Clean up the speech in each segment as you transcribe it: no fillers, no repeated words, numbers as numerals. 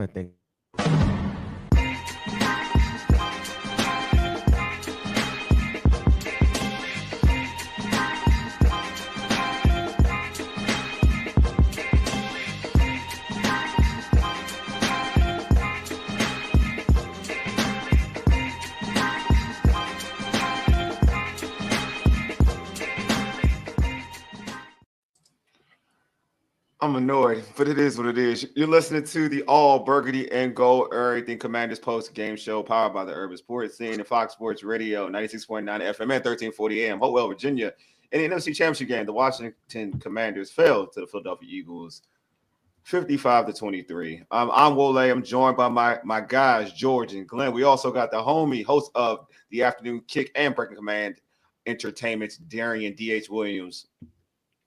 I think. I'm annoyed, but it is what it is. You're listening to the All Burgundy and Gold Everything Commanders Post Game Show, powered by the Urban Sports Scene and Fox Sports Radio, 96.9 FM and 1340 AM, Hopewell, Virginia. In the NFC Championship game, the Washington Commanders fell to the Philadelphia Eagles, 55-23. I'm Wole. I'm joined by my guys, George and Glenn. We also got the homie, host of the Afternoon Kick and Breaking Command Entertainment, Darian D.H. Williams.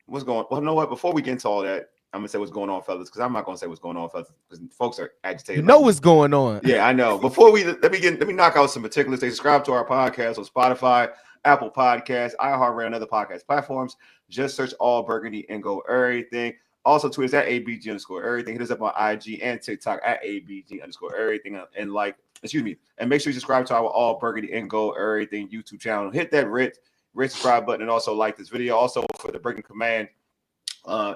What's going on? Well, you know what? Before we get into all that, I'm gonna say what's going on, fellas, because I'm not gonna say what's going on, fellas, because folks are agitated. You know what's going on. Yeah, I know. Before we let me knock out some particulars. They subscribe to our podcast on Spotify, Apple Podcasts, iHeartRadio, and other podcast platforms. Just search All Burgundy and Go Everything. Also, tweet us at ABG_everything. Hit us up on IG and TikTok at ABG_everything. And make sure you subscribe to our All Burgundy and Go Everything YouTube channel. Hit that red subscribe button and also like this video. Also, for the Breaking Command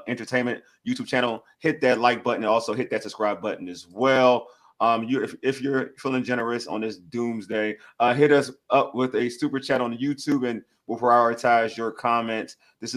Entertainment YouTube channel, hit that like button and also hit that subscribe button as well. If you're feeling generous on this doomsday, hit us up with a super chat on YouTube and we'll prioritize your comments. This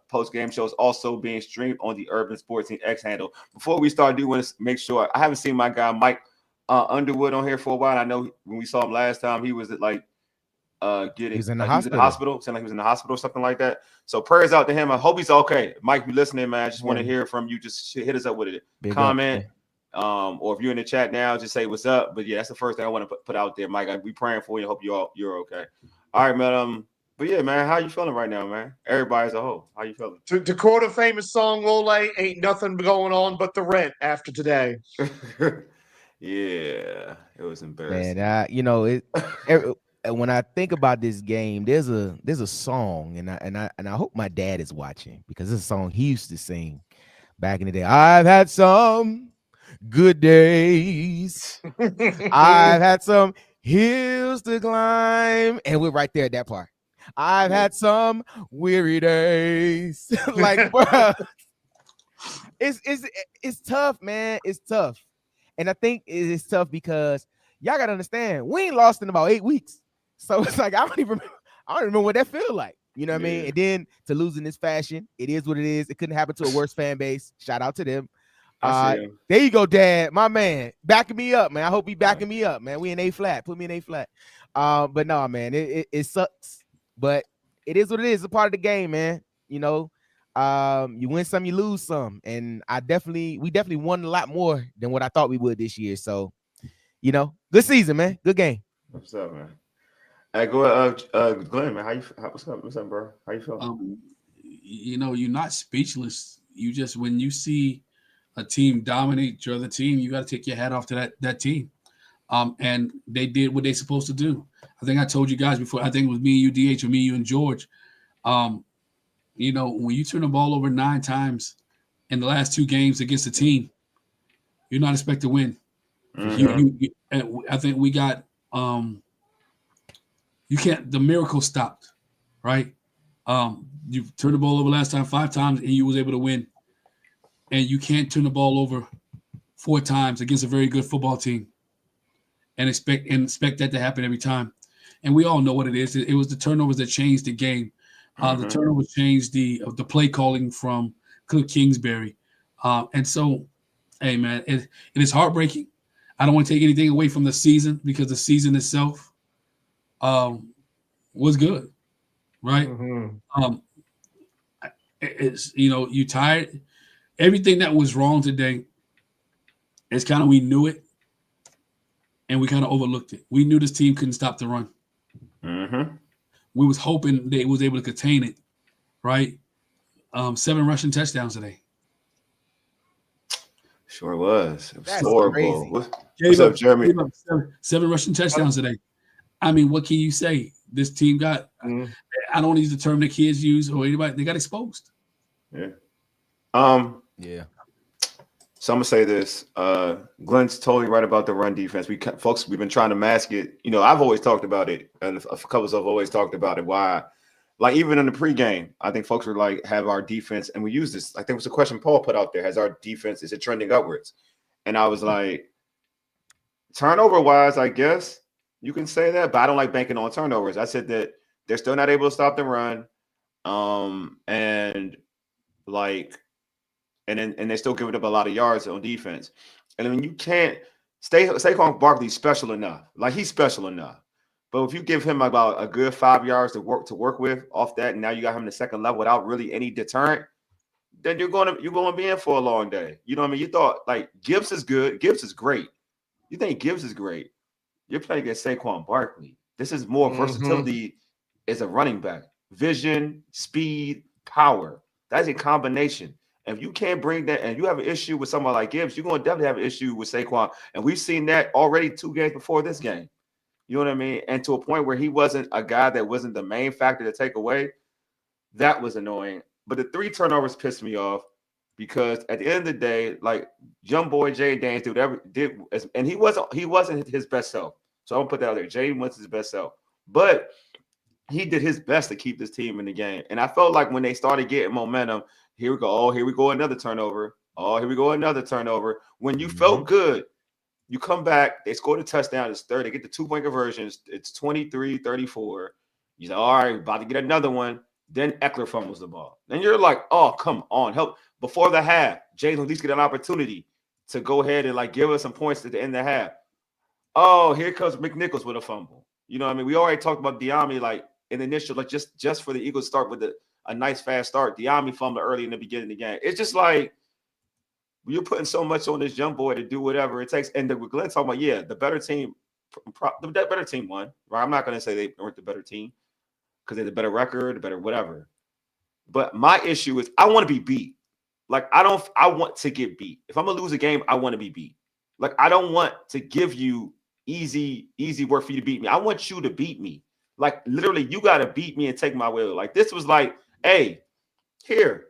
post game show is also being streamed on the Urban Sports Team X handle. Before we start, I do want to make sure I haven't seen my guy Mike Underwood on here for a while. I know when we saw him last time, he was he's in the hospital. Sound like he was in the hospital or something like that. So prayers out to him. I hope he's okay. Mike, you listening, man? I just want to hear from you. Just hit us up with a comment. Or if you're in the chat now, just say what's up. But yeah, that's the first thing I want to put out there, Mike. We praying for you. Hope you're okay. All right, man. But yeah, man, how you feeling right now, man? Everybody as a whole, how you feeling? To quote a famous song, Wole, ain't nothing going on but the rent after today. Yeah, it was embarrassing. Man, when I think about this game, there's a song, and I hope my dad is watching, because it's a song he used to sing back in the day. I've had some good days. I've had some hills to climb, and we're right there at that part. I've had some weary days. Like, bro, it's tough, man. It's tough, and I think it's tough because y'all gotta understand we ain't lost in about 8 weeks. So it's like I don't remember what that feel like. You know what I mean? And then to lose in this fashion, it is what it is. It couldn't happen to a worse fan base. Shout out to them. There you go, Dad, my man, backing me up, man. I hope he backing me up, man. We in A flat. Put me in A flat. But no, man, it sucks, but it is what it is. It's a part of the game, man. You know, you win some, you lose some, and we definitely won a lot more than what I thought we would this year. So, good season, man. Good game. What's up, man? Hey, go ahead, Glenn, man. What's up, bro? How you feeling? You're not speechless. You just, when you see a team dominate your other team, you got to take your hat off to that team. And they did what they're supposed to do. I think I told you guys before. I think it was me and you, DH, or me, you, and George. When you turn the ball over 9 times in the last 2 games against a team, you're not expected to win. Mm-hmm. I think we got. You can't. The miracle stopped, right? You turned the ball over last time 5 times, and you was able to win. And you can't turn the ball over 4 times against a very good football team, and expect that to happen every time. And we all know what it is. It was the turnovers that changed the game. The turnovers changed the play calling from Cliff Kingsbury. And so, hey, man, it is heartbreaking. I don't want to take anything away from the season, because the season itself was good, right? Mm-hmm. It's, you tired. Everything that was wrong today, it's kind of, we knew it, and we kind of overlooked it. We knew this team couldn't stop the run. Mm-hmm. We was hoping they was able to contain it, right? 7 rushing touchdowns today. Sure was. It was That's horrible. crazy. What's up, Jeremy? 7 rushing touchdowns today. I mean, what can you say? This team got, I don't use the term that kids use or anybody, they got exposed. Yeah. Yeah. So I'm gonna say this. Glenn's totally right about the run defense. We've been trying to mask it. You know, I've always talked about it, and a couple of us have always talked about it. Why? Like even in the pregame, I think folks were like, "Have our defense?" And we use this. I think it was a question Paul put out there: "Has our defense is it trending upwards?" And I was like, turnover wise, I guess you can say that, but I don't like banking on turnovers. I said that they're still not able to stop the run, and like. And they're still giving up a lot of yards on defense. And I mean, you can't Saquon Barkley's special enough. Like he's special enough. But if you give him about a good 5 yards to work with off that, and now you got him in the second level without really any deterrent, then you're going to be in for a long day. You know what I mean? You thought like Gibbs is good. Gibbs is great. You think Gibbs is great. You're playing against Saquon Barkley. This is more versatility as a running back. Vision, speed, power. That's a combination. If you can't bring that, and you have an issue with someone like Gibbs, you're going to definitely have an issue with Saquon. And we've seen that already 2 games before this game. You know what I mean? And to a point where he wasn't a guy that wasn't the main factor to take away, that was annoying. But the 3 turnovers pissed me off because at the end of the day, like young boy Jayden did, and he wasn't his best self. So I'm gonna put that out there. Jayden was his best self, but he did his best to keep this team in the game. And I felt like when they started getting momentum. Here we go. Oh, here we go. Another turnover. Oh, here we go. Another turnover. When you felt good, you come back. They scored a touchdown. It's 30. They get the 2-point conversions. It's 23-34. You say, all right, about to get another one. Then Eckler fumbles the ball. Then you're like, oh, come on. Help. Before the half, Jayden at least get an opportunity to go ahead and like give us some points at the end of the half. Oh, here comes McNichols with a fumble. You know what I mean? We already talked about Diami like in the initial, like just for the Eagles start with a nice fast start. Diami fumbled early in the beginning of the game. It's just like you're putting so much on this young boy to do whatever it takes. And Glenn talking about, yeah, the better team won. Right? I'm not going to say they weren't the better team because they're the better record, the better whatever. But my issue is I want to be beat. Like I want to get beat. If I'm gonna lose a game, I want to be beat. Like I don't want to give you easy work for you to beat me. I want you to beat me. Like literally, you got to beat me and take my will. Like this was like. Hey, here.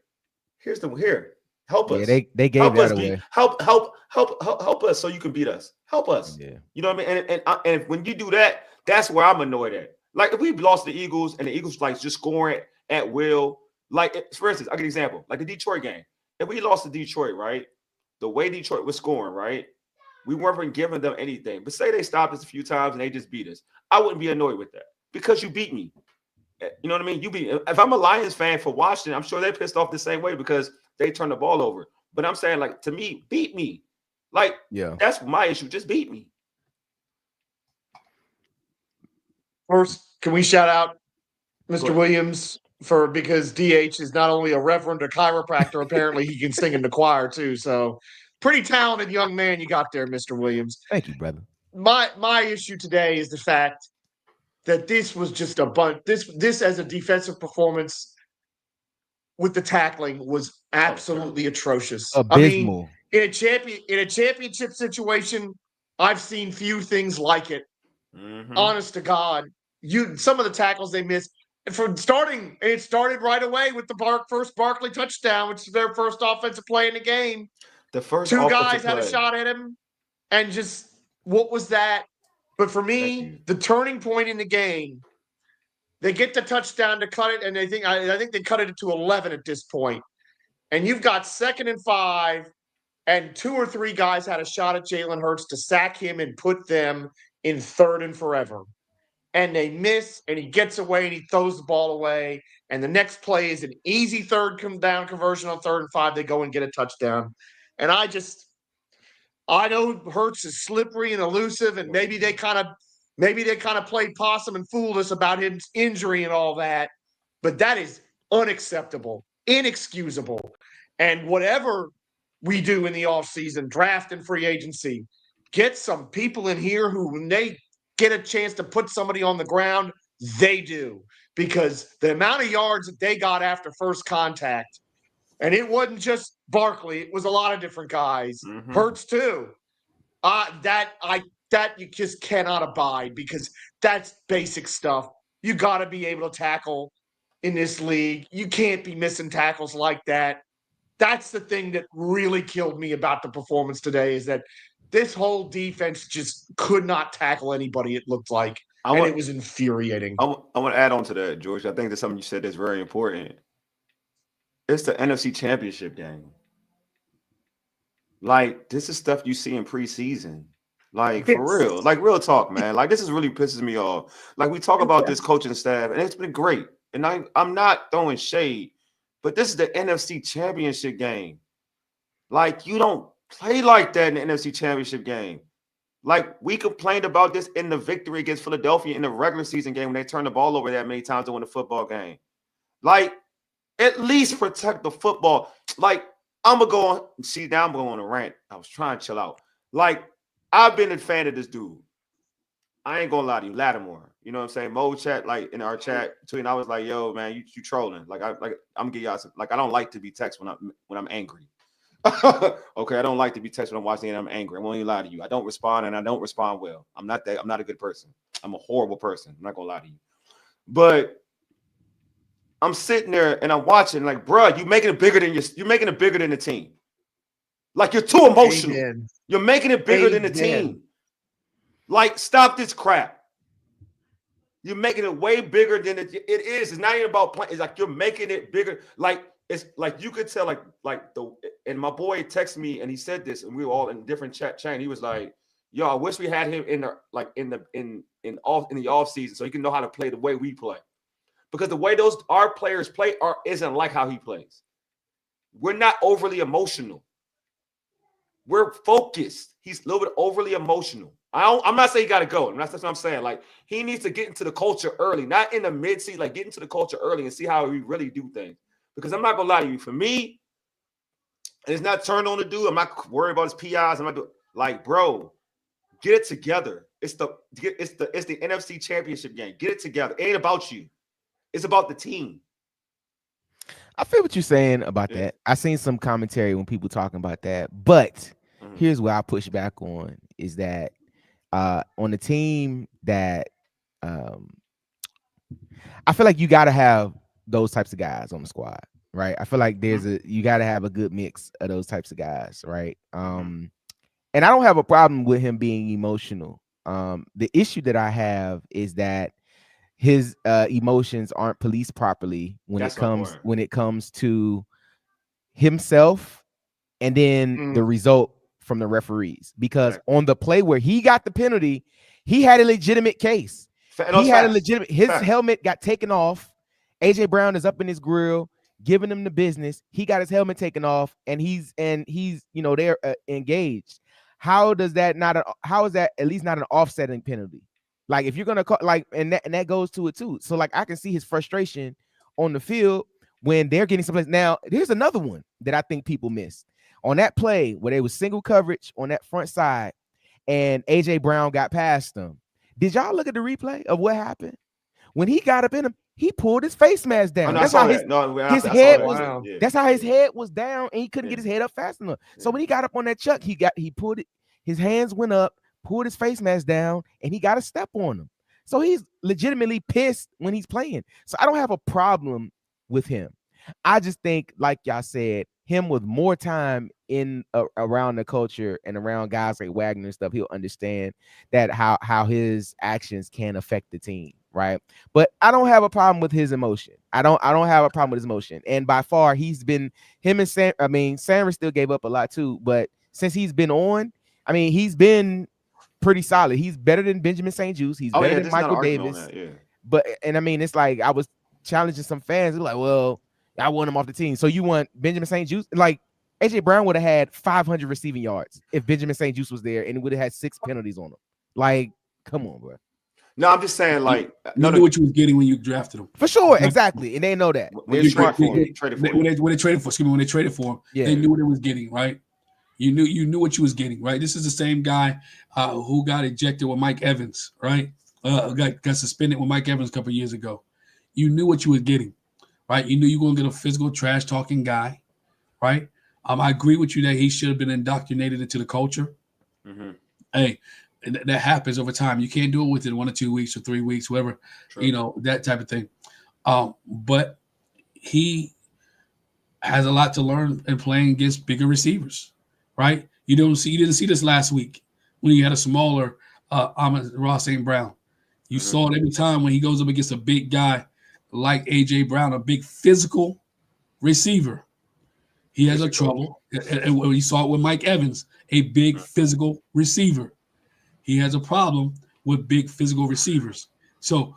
Help us. Yeah, they gave that away. Help us so you can beat us. Help us. Yeah. You know what I mean? And when you do that, that's where I'm annoyed at. Like if we've lost the Eagles and the Eagles like just scoring at will, like for instance, I'll give an example, like the Detroit game. If we lost to Detroit, right? The way Detroit was scoring, right? We weren't giving them anything. But say they stopped us a few times and they just beat us. I wouldn't be annoyed with that because you beat me. You know what I mean? If I'm a Lions fan for Washington, I'm sure they're pissed off the same way because they turned the ball over. But I'm saying, like, to me, beat me. Like, yeah, that's my issue. Just beat me. First, can we shout out Mr. Williams because DH is not only a reverend or chiropractor, apparently he can sing in the choir too. So pretty talented young man you got there, Mr. Williams. Thank you, brother. My issue today is the fact that this was just a bunch. This as a defensive performance with the tackling was absolutely atrocious. Abysmal. I mean, in a championship situation, I've seen few things like it. Honest to God, some of the tackles they missed. It started right away with the first Barkley touchdown, which is their first offensive play in the game. The first 2 guys had a shot at him, and just what was that? But for me, the turning point in the game, they get the touchdown to cut it, and I think they cut it to 11 at this point. And you've got 2nd and 5, and 2 or 3 guys had a shot at Jalen Hurts to sack him and put them in 3rd and forever. And they miss, and he gets away, and he throws the ball away. And the next play is an easy 3rd down conversion on 3rd and 5. They go and get a touchdown. And I know Hurts is slippery and elusive, and maybe they kind of played possum and fooled us about his injury and all that. But that is unacceptable, inexcusable. And whatever we do in the offseason, draft and free agency, get some people in here who, when they get a chance to put somebody on the ground, they do. Because the amount of yards that they got after first contact, and it wasn't just Barkley, it was a lot of different guys. Hurts too. That you just cannot abide because that's basic stuff. You got to be able to tackle in this league. You can't be missing tackles like that. that's the thing that really killed me about the performance today is that this whole defense just could not tackle anybody, it looked like. And it was infuriating. I want to add on to that, George. I think that's something you said that's very important. It's the NFC Championship game. Like, this is stuff you see in preseason. Like, for real. Like, real talk, man. Like, this is really pisses me off. Like, we talk about this coaching staff, and it's been great. And I'm not throwing shade, but this is the NFC Championship game. Like, you don't play like that in the NFC Championship game. Like, we complained about this in the victory against Philadelphia in the regular season game when they turned the ball over that many times to win the football game. Like, at least protect the football. Like, I'm going to go on. See, now I'm going on a rant. I was trying to chill out. Like, I've been a fan of this dude. I ain't going to lie to you, Lattimore. You know what I'm saying? Mo chat, like, in our chat between, I was like, yo, man, you trolling. Like, I'm going to give y'all some. Like, I don't like to be texted when I'm angry. Okay, I don't like to be texted when I'm watching and I'm angry. I won't even lie to you. I don't respond and I don't respond well. I'm not a good person. I'm a horrible person. I'm not gonna lie to you. But I'm sitting there and I'm watching, like, bruh, you're making it bigger than the team. Like, you're too emotional. Amen. You're making it bigger than the team. Like, stop this crap. You're making it way bigger than it is. It's not even about playing. It's like you're making it bigger. Like, it's like you could tell, and my boy texted me and he said this, and we were all in different chat. He was like, "Yo, I wish we had him in the off season so he can know how to play the way we play, because the way our players play isn't like how he plays. We're not overly emotional. We're focused. He's a little bit overly emotional. I'm not saying he got to go. That's what I'm saying. Like, he needs to get into the culture early, not in the mid-season. Like, get into the culture early and see how we really do things." Because I'm not gonna lie to you. For me, it's not turned on to do. I'm not worried about his PIs. I'm not doing, like, bro, get it together. It's the NFC Championship game. Get it together. It ain't about you. It's about the team. I feel what you're saying about that. I seen some commentary when people talking about that, but here's where I push back on is that on the team that I feel like you got to have those types of guys on the squad, right? I feel like you got to have a good mix of those types of guys, right? And I don't have a problem with him being emotional. The issue that I have is that his emotions aren't policed properly when it comes to himself and then the result from the referees. Because on the play where he got the penalty, he had a legitimate case. His helmet got taken off. AJ Brown is up in his grill, giving him the business. He got his helmet taken off, and he's they're engaged. How is that at least not an offsetting penalty? Like, if you're gonna call, like, and that goes to it too. So, like, I can see his frustration on the field when they're getting someplace. Now, here's another one that I think people missed on that play where they was single coverage on that front side, and AJ Brown got past them. Did y'all look at the replay of what happened when he got up in him? He pulled his face mask down. That's how his head was down, and he couldn't get his head up fast enough. So when he got up on that chuck, he pulled it. His hands went up, pulled his face mask down, and he got a step on him. So he's legitimately pissed when he's playing. So I don't have a problem with him. I just think, like y'all said, him with more time in around the culture and around guys like Wagner and stuff, he'll understand that how his actions can affect the team, right? But I don't have a problem with his emotion. I don't have a problem with his emotion. And by far, he's been him and Sam. I mean, Sanders still gave up a lot too, but since he's been on, I mean, he's been pretty solid. He's better than Benjamin St-Juste. He's better than Michael Davis. But I mean, it's like I was challenging some fans. They're like, well, I want him off the team. So you want Benjamin St-Juste? Like, AJ Brown would have had 500 receiving yards if Benjamin St-Juste was there, and it would have had 6 penalties on him. Like, come on, bro. No, I'm just saying, like, you knew what you was getting when you drafted him. For sure, exactly. And they know that. When they traded for him, they knew what they was getting, right? You knew what you was getting, right? This is the same guy who got ejected with Mike Evans, right? Got suspended with Mike Evans a couple of years ago. You knew what you was getting, right? You knew you were going to get a physical, trash-talking guy, right? I agree with you that he should have been indoctrinated into the culture. Mm-hmm. Hey, that happens over time. You can't do it within 1 or 2 weeks or 3 weeks, whatever, that type of thing. But he has a lot to learn in playing against bigger receivers, right? You didn't see this last week when you had a smaller Ross St. Brown. You saw it every time when he goes up against a big guy like A.J. Brown, a big physical receiver. He has a trouble. And we saw it with Mike Evans, a big physical receiver. He has a problem with big physical receivers. So,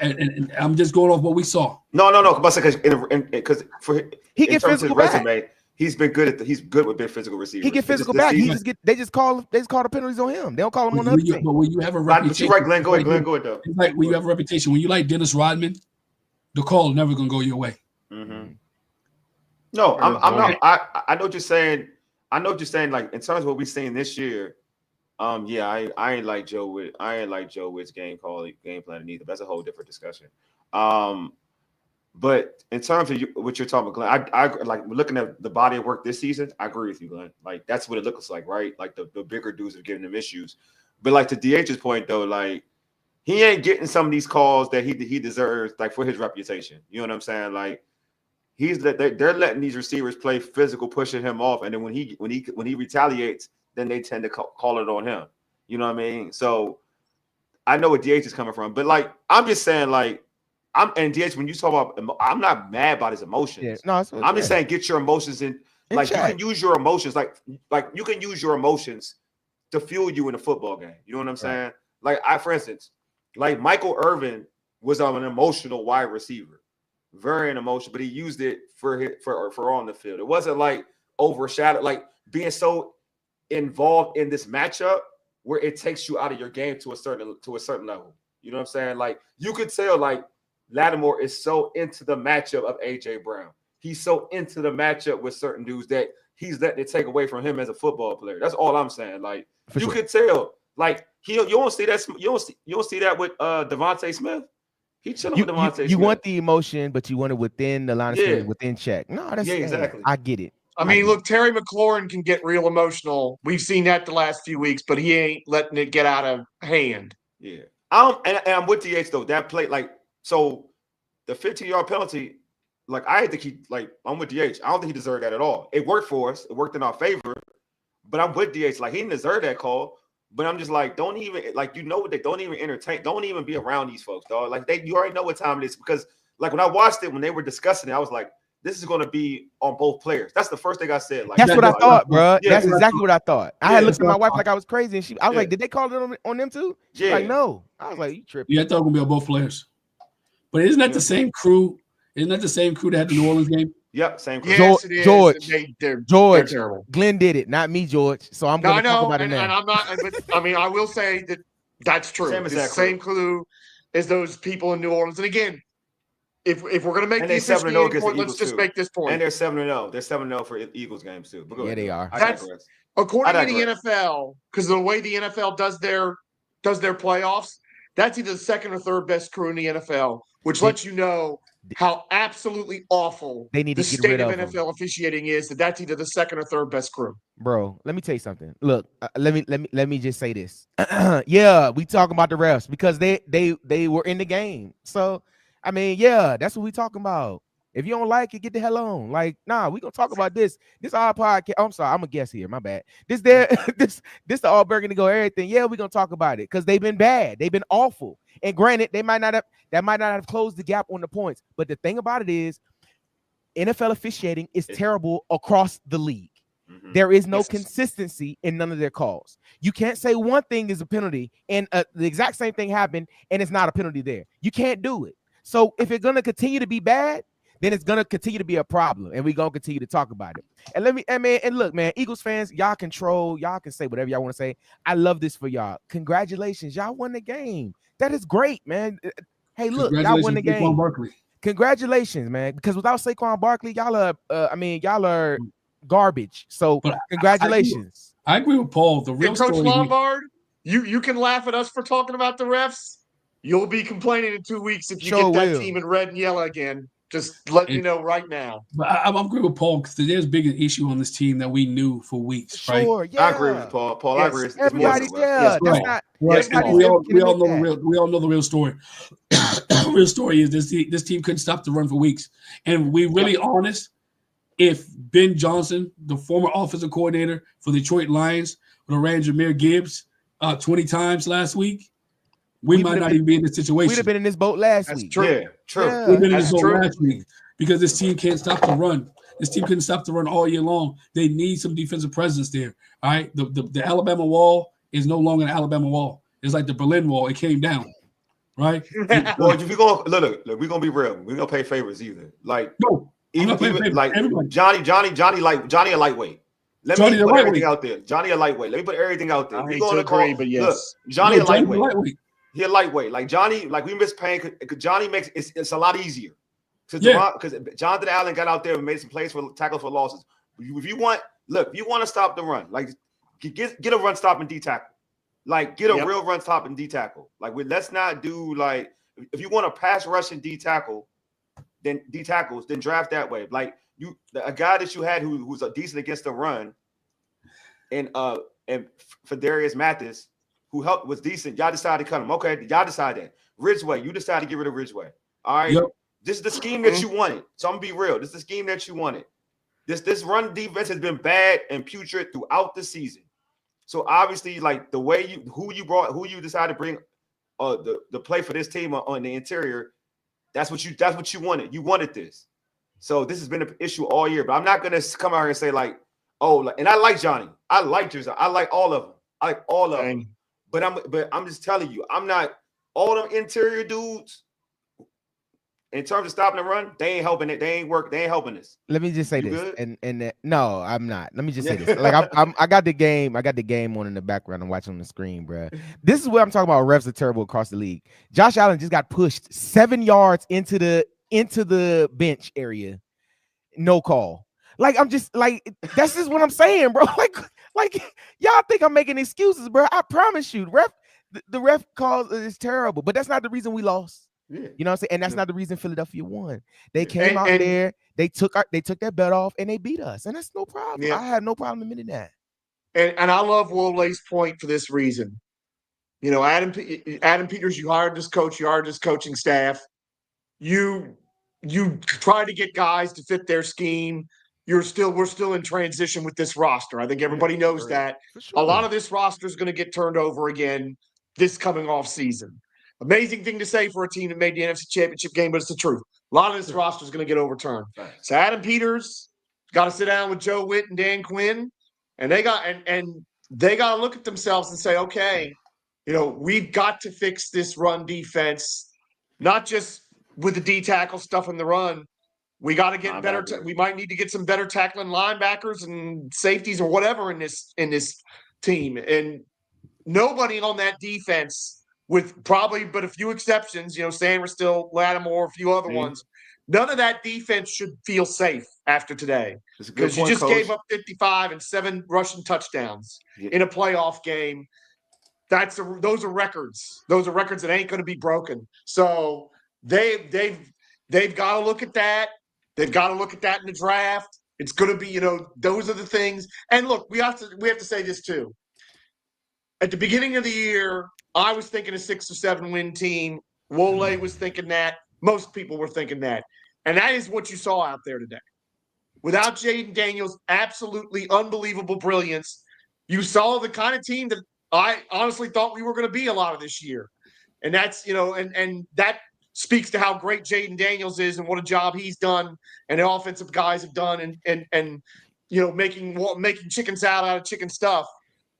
and I'm just going off what we saw. No. Because he get physical back. Resume, he's been good he's good with big physical receivers. He get physical back. They just call the penalties on him. They don't call him on other things. But when you have a reputation, you're right, Glenn. Go ahead, though. It's like when you have a reputation. When you like Dennis Rodman, the call is never gonna go your way. Mm-hmm. No, I'm not. I know what you're saying. I know what you're saying. Like in terms of what we're seeing this year, I ain't like Joe Witt. I ain't like Joe Witt's game plan either. That's a whole different discussion. But in terms of what you're talking about, Glenn, I like looking at the body of work this season. I agree with you, Glenn. Like that's what it looks like, right? Like the bigger dudes are giving them issues. But like to DH's point though, like he ain't getting some of these calls that he deserves, like for his reputation. You know what I'm saying? Like they're letting these receivers play physical, pushing him off, and then when he retaliates, then they tend to call it on him. You know what I mean? So I know where DH is coming from, but like I'm just saying, like DH, when you talk about, I'm not mad about his emotions. Yeah, no, I'm just saying get your emotions in. Like you can use your emotions, like you can use your emotions to fuel you in a football game. You know what I'm saying? Like for instance, like Michael Irvin was an emotional wide receiver. Very emotional, but he used it for on the field. It wasn't like overshadowed, like being so involved in this matchup where it takes you out of your game to a certain level. You know what I'm saying? Like you could tell, like Lattimore is so into the matchup of A.J. Brown. He's so into the matchup with certain dudes that he's letting it take away from him as a football player. That's all I'm saying. Like you could tell, like you don't see that. You don't see that with Devontae Smith. He chilling with Devontae Smith. You want the emotion, but you want it within the line of scrimmage, within check. No, that's exactly. I get it. I mean, look, Terry McLaurin can get real emotional. We've seen that the last few weeks, but he ain't letting it get out of hand. Yeah. I'm with DH though. That play, like, so the 15-yard penalty, like I think I'm with DH. I don't think he deserved that at all. It worked for us. It worked in our favor. But I'm with DH. Like he didn't deserve that call. But I'm just like, don't even don't even entertain, don't even be around these folks, dog. Like you already know what time it is, because like when I watched it, when they were discussing it, I was like, this is going to be on both players. That's the first thing I said. Like that's what I thought, bro. Yeah, that's exactly what I thought. I had looked at my wife like I was crazy, and I was like, did they call it on them too? She's like, no. I was like, you tripping? Yeah, I thought it was gonna be on both players. But isn't that the same crew? Isn't that the same crew that had the New Orleans game? Yep, same crew. Yes, it is. George, they're terrible. Glenn did it, not me, George. So I'm going to talk about it now. And I'm not. But, I mean, I will say that's true. Same clue as those people in New Orleans. And again, if we're going to make this point, let's just make this point. And they're 7-0. They're 7-0 for Eagles games too. But yeah, they are. That's according to the NFL, because the way the NFL does their playoffs, that's either the second or third best crew in the NFL, which lets you know how absolutely awful they need the to get state rid of of NFL officiating is. That's either the second or third best crew. Bro, let me tell you something. Look, let me just say this. Yeah, we talking about the refs because they were in the game. So I mean, yeah, that's what we talking about. If you don't like it, get the hell on. Like, nah, we gonna talk about this. This our podcast. I'm sorry, I'm a guest here. My bad. This the all burgundy go everything. Yeah, we gonna talk about it because they've been bad. They've been awful. And granted, that might not have closed the gap on the points. But the thing about it is, NFL officiating is terrible across the league. Mm-hmm. There is no consistency in none of their calls. You can't say one thing is a penalty and the exact same thing happened and it's not a penalty there. You can't do it. So if it's gonna continue to be bad, then it's gonna continue to be a problem, and we're gonna continue to talk about it. And look, man, Eagles fans, y'all can say whatever y'all want to say. I love this for y'all. Congratulations, y'all won the game. That is great, man. Hey, look, y'all won the game. Congratulations, man. Because without Saquon Barkley, y'all are garbage. So congratulations. I agree with Paul. The real Coach story. Lombard, you can laugh at us for talking about the refs. You'll be complaining in 2 weeks if you get that team in red and yellow again. Just let me know right now. But I'm agree with Paul because there's a big issue on this team that we knew for weeks. Sure, right? yeah. I agree with Paul. Paul, I agree. Everybody, we all know the real story. The real story is this team couldn't stop the run for weeks, and we really honest. if Ben Johnson, the former offensive coordinator for the Detroit Lions, would have ran Jahmyr Gibbs 20 times last week, we might not even be in this situation. We'd have been in this boat last That's week. true. Yeah, true. Yeah. We've been in That's this boat true. last week because this team can't stop the run. This team couldn't stop the run all year long. They need some defensive presence there. All right. The Alabama wall is no longer an Alabama wall. It's like the Berlin Wall. It came down. Right? Well, if you're going look, we're gonna be real. We're gonna pay favors either. Like no, even like everybody. Johnny a lightweight. Let Johnny me a put lightweight. everything out there. Johnny a lightweight. Let me put everything out there. I We hate gonna to agree, call, but yes. Look, Johnny a Johnny's lightweight. He a lightweight. Like Johnny, like we miss paying because Johnny makes it's a lot easier. Because Jonathan Allen got out there and made some plays for tackles for losses. If you want to stop the run, like get a run stopping D tackle. Like get a real run stopping D tackle. Like let's not do like if you want a pass rushing D tackle, then D tackles, then draft that way. Like a guy that you had who's a decent against the run, and for Darius Mathis, who was decent. Y'all decided to cut him. Okay, y'all decided that. Ridgeway, you decided to get rid of Ridgeway. All right. Yep. This is the scheme that you wanted. So I'm gonna be real. This is the scheme that you wanted. This run defense has been bad and putrid throughout the season. So obviously, like the way who you decided to bring the play for this team on the interior, that's what you wanted. You wanted this. So this has been an issue all year. But I'm not gonna come out here and say like, and I like Johnny. I like Jersey. I like all of them. I like all of them. But I'm just telling you, I'm not all them interior dudes. In terms of stopping the run, they ain't helping it. They ain't helping us. Let me just say You this, good? and no, I'm not. Let me just say this. Like I got the game on in the background and watching on the screen, bro. This is what I'm talking about. Refs are terrible across the league. Josh Allen just got pushed 7 yards into the bench area, no call. Like I'm just like that's just what I'm saying, bro. Like y'all think I'm making excuses, bro. I promise you, the ref call is terrible, but that's not the reason we lost. Yeah. You know what I'm saying? And that's not the reason Philadelphia won. They came out there, they took their bet off, and they beat us. And that's no problem. Yeah. I have no problem admitting that. And I love Wole's point for this reason. You know, Adam Peters, you hired this coach, you hired this coaching staff. You try to get guys to fit their scheme. We're still in transition with this roster. I think everybody knows that. Sure. A lot of this roster is going to get turned over again this coming off season. Amazing thing to say for a team that made the NFC Championship game, but it's the truth. A lot of this roster is going to get overturned. Right. So Adam Peters got to sit down with Joe Witt and Dan Quinn, and they got to look at themselves and say, okay, you know, we've got to fix this run defense, not just with the D tackle stuff in the run. We got to get better. We might need to get some better tackling linebackers and safeties or whatever in this team. And nobody on that defense, with probably but a few exceptions, you know, Sanders still, Lattimore, a few other ones. None of that defense should feel safe after today because you just gave up 55 and 7 rushing touchdowns in a playoff game. Those are records. Those are records that ain't going to be broken. So they've got to look at that. They've got to look at that in the draft. It's going to be, you know, those are the things. And look, we have to say this too. At the beginning of the year, I was thinking a 6 or 7 win team. Wole was thinking that. Most people were thinking that. And that is what you saw out there today. Without Jayden Daniels' absolutely unbelievable brilliance, you saw the kind of team that I honestly thought we were going to be a lot of this year. And that's, you know, and that speaks to how great Jayden Daniels is and what a job he's done and the offensive guys have done and you know, making chicken salad out of chicken stuff.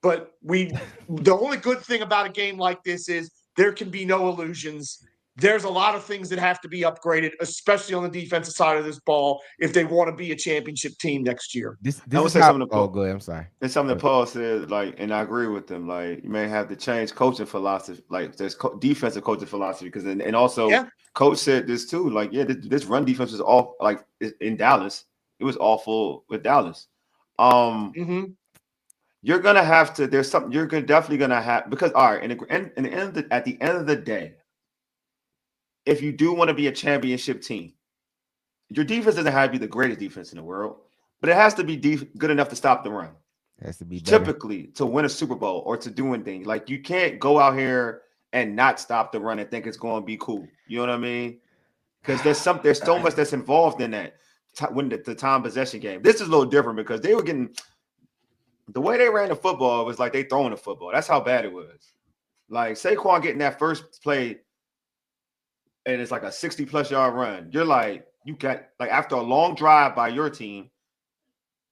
But the only good thing about a game like this is there can be no illusions. There's a lot of things that have to be upgraded, especially on the defensive side of this ball, if they want to be a championship team next year. I would say something to Paul. Go ahead. I'm sorry. It's something that Paul said, like, and I agree with them. Like, you may have to change coaching philosophy, like there's defensive coaching philosophy, because and also Coach said this too. Like, this run defense is all like in Dallas. It was awful with Dallas. You're gonna have to. There's something you're definitely gonna have, because all right. At the end of the day, if you do want to be a championship team, your defense doesn't have to be the greatest defense in the world, but it has to be good enough to stop the run. It has to be better. Typically to win a Super Bowl or to do anything. Like, you can't go out here and not stop the run and think it's going to be cool. You know what I mean? Because there's so much that's involved in that. win the time possession game. This is a little different because they were getting the way they ran the football was like they throwing the football. That's how bad it was. Like Saquon getting that first play, and it's like a 60+ yard run. You're like, you got like after a long drive by your team,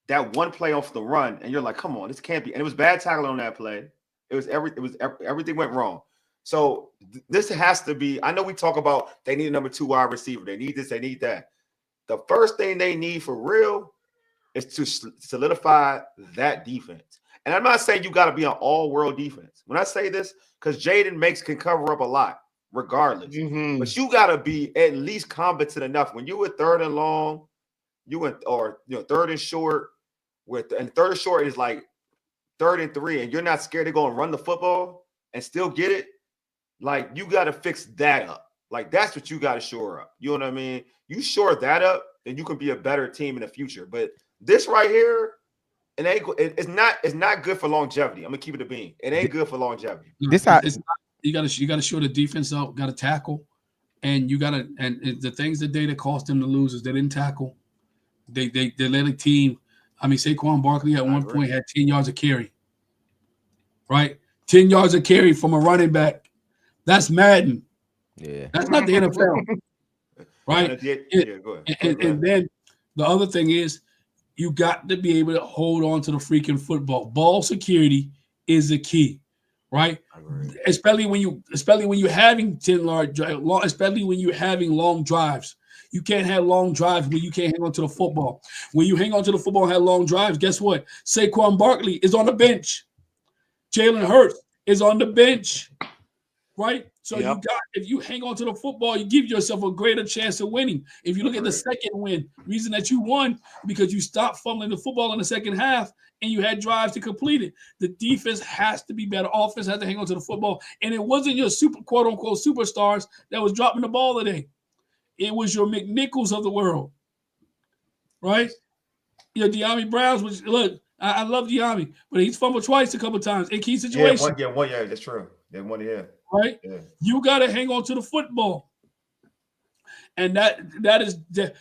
that one play off the run, and you're like, come on, this can't be. And it was bad tackling on that play. Everything went wrong. So this has to be. I know we talk about they need a number 2 wide receiver. They need this. They need that. The first thing they need for real is to solidify that defense. And I'm not saying you got to be an all-world defense. When I say this, because Jayden can cover up a lot, regardless. Mm-hmm. But you got to be at least competent enough. When you were 3rd and long, or 3rd and short, and 3rd and short is like 3rd and 3, and you're not scared to go and run the football and still get it. Like you got to fix that up. Like that's what you got to shore up. You know what I mean? You shore that up, then you can be a better team in the future. But this right here, it's not good for longevity. I'm gonna keep it a bean. It ain't good for longevity. This you gotta show the defense out, gotta tackle, and the things that cost them to lose is they didn't tackle. They let a team. I mean, Saquon Barkley at one point had 10 yards of carry. Right? 10 yards of carry from a running back. That's Madden. Yeah. That's not the NFL. Right? Yeah, go ahead. And then the other thing is you got to be able to hold on to the freaking football. Ball security is the key, right? Especially when you're having 10 large, especially when you're having long drives. You can't have long drives when you can't hang on to the football. When you hang on to the football and have long drives, guess what? Saquon Barkley is on the bench. Jalen Hurts is on the bench, right? So if you hang on to the football, you give yourself a greater chance of winning. If you look at the second win, reason that you won because you stopped fumbling the football in the second half and you had drives to complete it. The defense has to be better. Offense has to hang on to the football. And it wasn't your quote unquote superstars that was dropping the ball today. It was your McNichols of the world, right? Your De'Ami Browns, which look, I love De'Ami, but he's fumbled twice a couple of times in key situations. One year, that's true. They won the year. Right? Yeah. You got to hang on to the football. And that is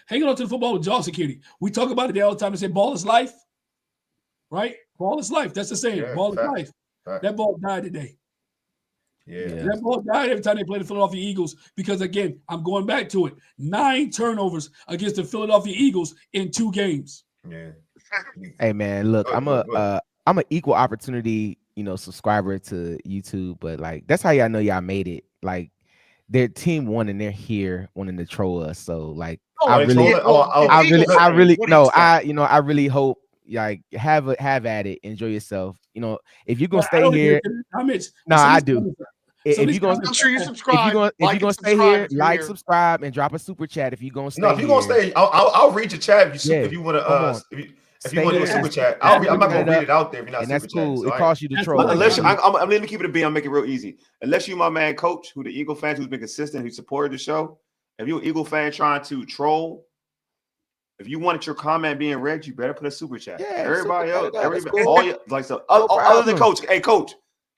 hanging on to the football with jaw security. We talk about it all the time and say ball is life, right? Ball is life. That's the saying. Yeah, ball is life. That ball died today. Yeah. That ball died every time they played the Philadelphia Eagles because, again, I'm going back to it. 9 turnovers against the Philadelphia Eagles in 2 games. Yeah. Hey, man, look, I'm an equal opportunity, subscriber to YouTube, but like that's how y'all know y'all made it. Like their team won and they're here wanting to troll us. So like I really hope like have at it, enjoy yourself. If you're gonna stay here, I do. If you're gonna make sure you subscribe, if you're gonna stay here, subscribe, and drop a super chat. If you're gonna stay, I'll read your chat if you want to. If you want to do a super chat, I'm not going to read it out there if you're not super chatting. Cool. It costs you to troll. Unless let me keep it a beat. I'll make it real easy. Unless you, my man, Coach, who the Eagle fans who's been consistent, who supported the show. If you're an Eagle fan trying to troll, if you wanted your comment being read, you better put a super chat. Yeah, everybody else, all you like so. Other than Coach, hey Coach,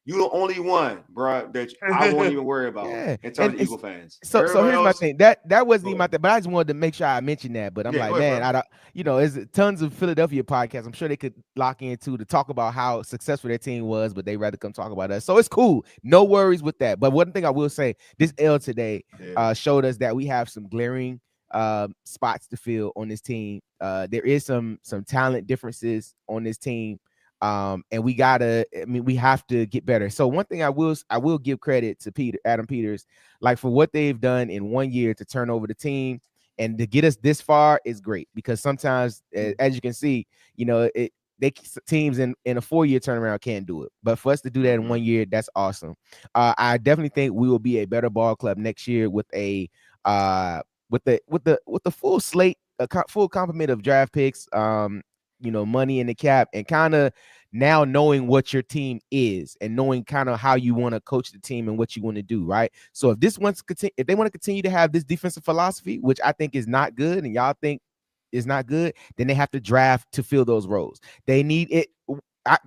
you the only one, bro, that I won't even worry about in terms of Eagle fans. So here's my thing. That wasn't even my thing, but I just wanted to make sure I mentioned that. But I'm I don't, there's tons of Philadelphia podcasts. I'm sure they could lock into to talk about how successful their team was, but they rather come talk about us. So it's cool. No worries with that. But one thing I will say, this L today showed us that we have some glaring spots to fill on this team. There is some talent differences on this team. And we have to get better. So one thing I will give credit to Adam Peters, like for what they've done in 1 year to turn over the team and to get us this far is great because sometimes, as you can see, teams in a 4-year turnaround can't do it. But for us to do that in 1 year, that's awesome. I definitely think we will be a better ball club next year with a with the full slate, a full complement of draft picks. Money in the cap and kind of now knowing what your team is and knowing kind of how you want to coach the team and what you want to do, right? So if they want to continue to have this defensive philosophy, which I think is not good and y'all think is not good, then they have to draft to fill those roles. They need it. I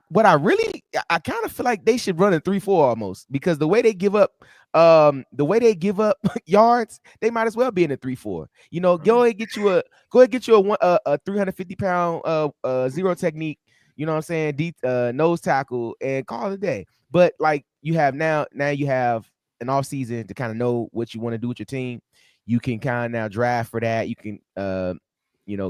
kind of feel like they should run a 3-4 almost because the way they give up the way they give up yards, they might as well be in a 3-4. You know, go ahead get you a 350-pound zero technique. You know what I'm saying? Deep nose tackle and call it a day. But like you have now you have an offseason to kind of know what you want to do with your team. You can kind of now draft for that. You can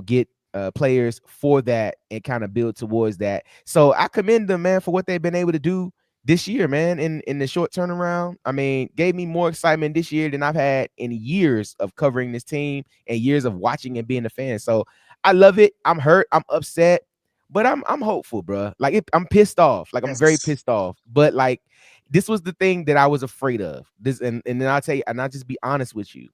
get players for that and kind of build towards that. So I commend them, man, for what they've been able to do this year, man, in the short turnaround. I mean, gave me more excitement this year than I've had in years of covering this team and years of watching and being a fan. So I love it. I'm hurt. I'm upset, but I'm hopeful, bro. Like I'm pissed off. Like I'm very pissed off. But like this was the thing that I was afraid of. This and then I'll tell you, and I'll just be honest with you.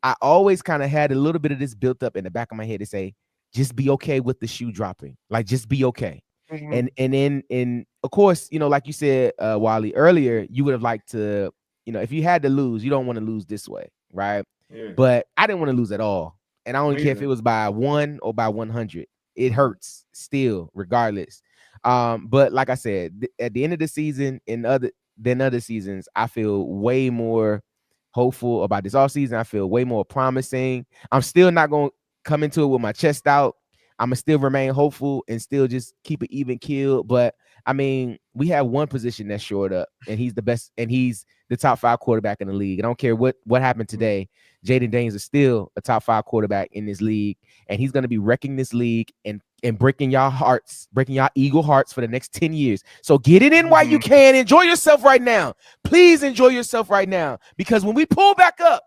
I always kind of had a little bit of this built up in the back of my head to say, just be okay with the shoe dropping. Like just be okay. And then of course, you know, like you said, Wally, earlier, you would have liked to, you know, if you had to lose, you don't want to lose this way, right? Yeah. But I didn't want to lose at all. And I don't care if it was by 1 or by 100. It hurts still, regardless. But like I said, at the end of the season, other seasons, I feel way more hopeful about this offseason. I feel way more promising. I'm still not going to come into it with my chest out. I'm gonna still remain hopeful and still just keep it even keel. But I mean, we have one position that's shored up, and he's the best, and he's the top 5 quarterback in the league. I don't care what happened today. Jayden Daniels is still a top 5 quarterback in this league, and he's gonna be wrecking this league and breaking y'all hearts, breaking y'all Eagle hearts for the next 10 years. So get it in while you can. Enjoy yourself right now. Please enjoy yourself right now, because when we pull back up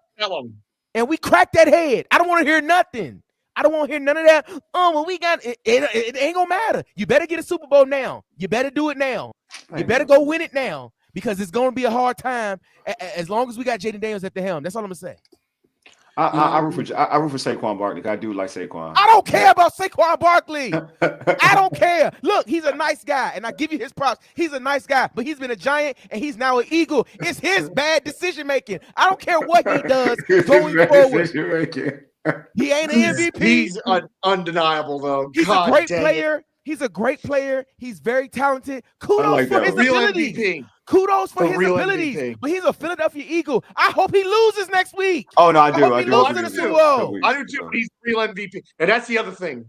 and we crack that head, I don't want to hear nothing. I don't want to hear none of that. Oh, well, we got it. It ain't gonna matter. You better get a Super Bowl now. You better do it now. You better go win it now, because it's gonna be a hard time as long as we got Jayden Daniels at the helm. That's all I'm gonna say. I root for Saquon Barkley. I do like Saquon. I don't care about Saquon Barkley. I don't care. Look, he's a nice guy, and I give you his props. He's a nice guy, but he's been a Giant, and he's now an Eagle. It's his bad decision making. I don't care what he does going forward. He ain't an MVP. He's undeniable, though. He's a great player. He's a great player. He's very talented. Kudos for his abilities. Kudos for his abilities. MVP. But he's a Philadelphia Eagle. I hope he loses next week. Oh, no, I do. I do too. He's real MVP. And that's the other thing.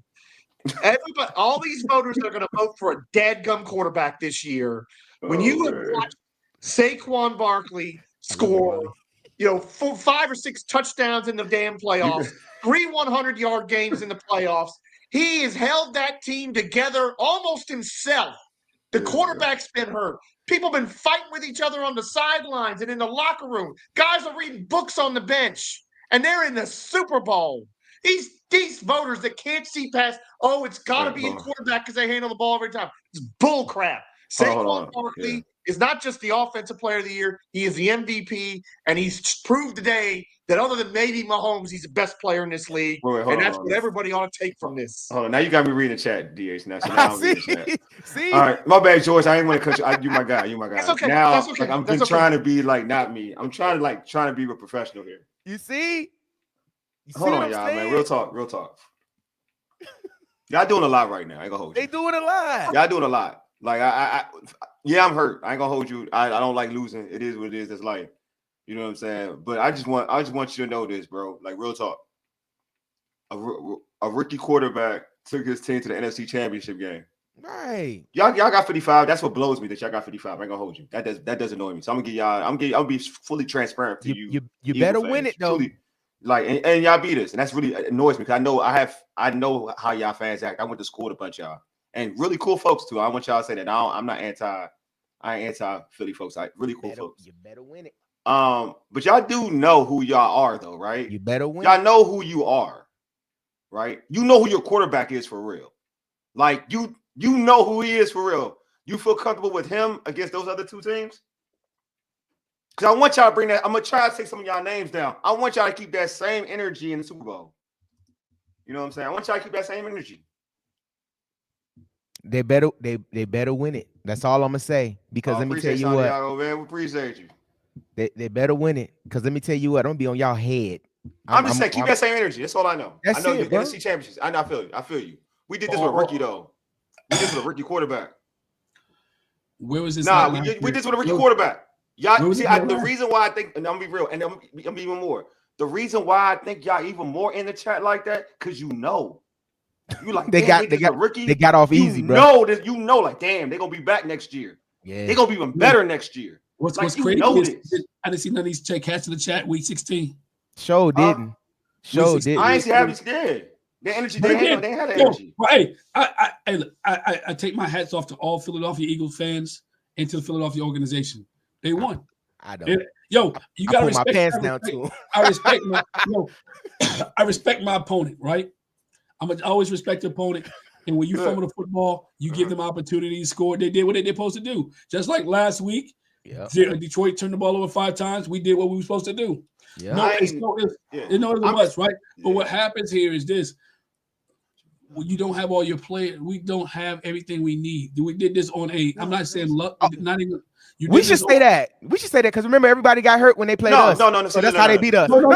Everybody, all these voters are going to vote for a dadgum quarterback this year. When you have watched Saquon Barkley score, 5 or 6 touchdowns in the damn playoffs, 3 100-yard games in the playoffs. He has held that team together almost himself. The quarterback's been hurt. People have been fighting with each other on the sidelines and in the locker room. Guys are reading books on the bench, and they're in the Super Bowl. These voters that can't see past, it's got to be a quarterback because they handle the ball every time. It's bull crap. Saquon Barkley is not just the offensive player of the year. He is the MVP, and he's proved today that other than maybe Mahomes, he's the best player in this league. And that's what everybody ought to take from this. Hold on. Now you got me reading the chat, DH. Now I'm reading the chat. See? All right. My bad, George. I ain't want to cut you. You my guy. You my guy. That's okay. Now, that's okay. I'm trying to be like not me. I'm trying to be a professional here. You see? Hold on, y'all, man. Real talk. Y'all doing a lot right now. I ain't gonna hold you. They doing a lot. Y'all doing a lot. Like I'm hurt. I ain't gonna hold you. I don't like losing. It is what it is. That's life. You know what I'm saying? But I just want you to know this, bro. Like real talk. A rookie quarterback took his team to the NFC Championship game. Right. Y'all got 55. That's what blows me that y'all got 55. I ain't gonna hold you. That does annoy me. So I'm gonna give y'all. I'll be fully transparent to you. You better win it though. Truly, and y'all beat us, and that's really annoys me because I know how y'all fans act. I went to school with a bunch of y'all, and really cool folks too. I want y'all to say that. I'm not anti Philly folks. Really cool folks. You better win it. But y'all do know who y'all are though, right? You better win. Y'all know who you are, right? You know who your quarterback is for real. Like you know who he is for real. You feel comfortable with him against those other 2 teams? Because I want y'all to bring that. I'm gonna try to take some of y'all names down. I want y'all to keep that same energy in the Super Bowl. You know what I'm saying? I want y'all to keep that same energy. They better win it. That's all I'm gonna say. Because let me tell you what, y'all, man. We appreciate you. They better win it. Because let me tell you what, I'm gonna be on y'all head. I'm just saying, keep that same energy. That's all I know. I know you NFC Championships. I feel you. We did this with a rookie though. We did this with a rookie quarterback. Where was this? We did this with a rookie quarterback. Y'all see, the reason why I think, and I'm gonna be real, and I'm even more. The reason why I think y'all even more in the chat like that, because you like they got off easy, bro. Like damn, they're gonna be back next year. Yeah, they're gonna be even better next year. What's crazy is I didn't see none of these cats in the chat week 16. Show didn't. I ain't see how he's scared. The energy they had energy. Hey, I take my hats off to all Philadelphia Eagles fans and to the Philadelphia organization. They won. I don't. You gotta respect my pants down too. I respect my opponent, right? I'm gonna always respect the opponent. And when you fumble the football, you give them opportunity to score. They did what they're supposed to do. Just like last week, Detroit turned the ball over 5 times. We did what we were supposed to do. Yeah. Right? But what happens here is this. When you don't have all your players, we don't have everything we need. We did this on I'm not saying luck, not even. We should say that. We should say that because remember, everybody got hurt when they played us. No. So that's how they beat us. No.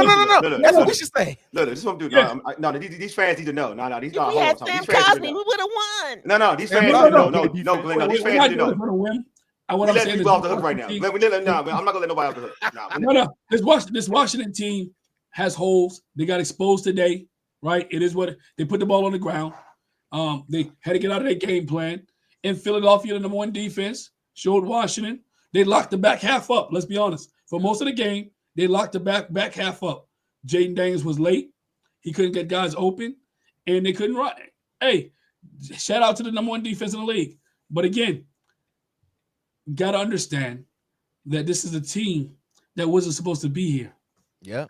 That's what we should say. Look, this is what I'm doing. No, these fans need to know. No, these we had Sam Cosby, we would have won. No, these fans need to know. No, Glenn, these fans need to know. I want to say people off the hook right now. I'm not gonna let nobody off the hook. No. This Washington team has holes. They got exposed today, right? It is what they put the ball on the ground. They had to get out of their game plan. In Philadelphia, the number 1 defense showed Washington. They locked the back half up. Let's be honest. For most of the game, they locked the back half up. Jayden Daniels was late. He couldn't get guys open, and they couldn't run. Hey, shout out to the number 1 defense in the league. But again, got to understand that this is a team that wasn't supposed to be here. Yeah.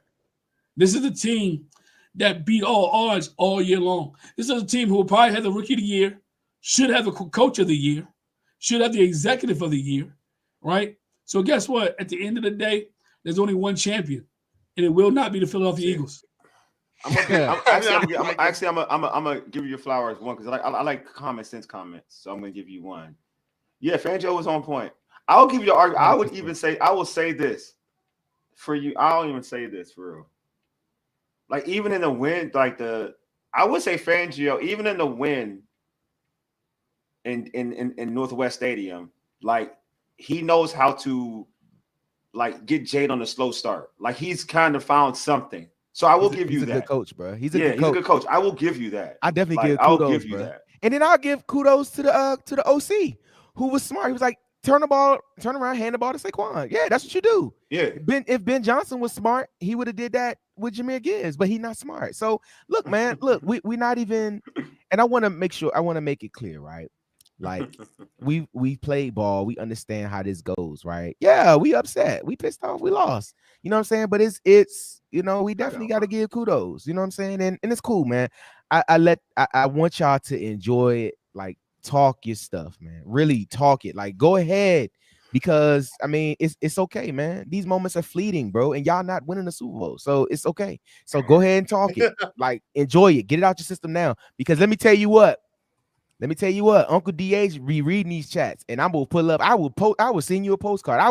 This is a team that beat all odds all year long. This is a team who will probably have the rookie of the year, should have the coach of the year, should have the executive of the year, right? So guess what? At the end of the day, there's only one champion, and it will not be the Philadelphia Eagles. I'm gonna give you your flowers one because I like common sense comments, so I'm gonna give you one. Yeah, Fangio was on point. I'll give you the argument. I will say this for you. I don't even say this for real. Like even in the win, I would say Fangio, even in the win in Northwest Stadium, like he knows how to get Jayden on a slow start. Like he's kind of found something. So I will give you that. He's a good coach, bro. He's a good coach. I will give you that. I definitely give kudos, I'll give you that. And then I'll give kudos to the OC, who was smart. He was like, turn around, hand the ball to Saquon. Yeah, that's what you do. Yeah. If Ben Johnson was smart, he would have did that with Jahmyr Gibbs, but he's not smart. So look, man, we're not even, and I want to make it clear, right? Like we played ball, we understand how this goes, right? Yeah, we upset, we pissed off, we lost. You know what I'm saying? But it's we definitely got to give kudos. You know what I'm saying? And it's cool, man. I want y'all to enjoy it, like talk your stuff, man. Really talk it. Like go ahead. Because I mean, it's okay, man. These moments are fleeting, bro, and y'all not winning the Super Bowl, so it's okay. So go ahead and talk it, like enjoy it, get it out your system now. Because let me tell you what, Uncle DH rereading these chats, and I'm gonna pull up. I will send you a postcard. I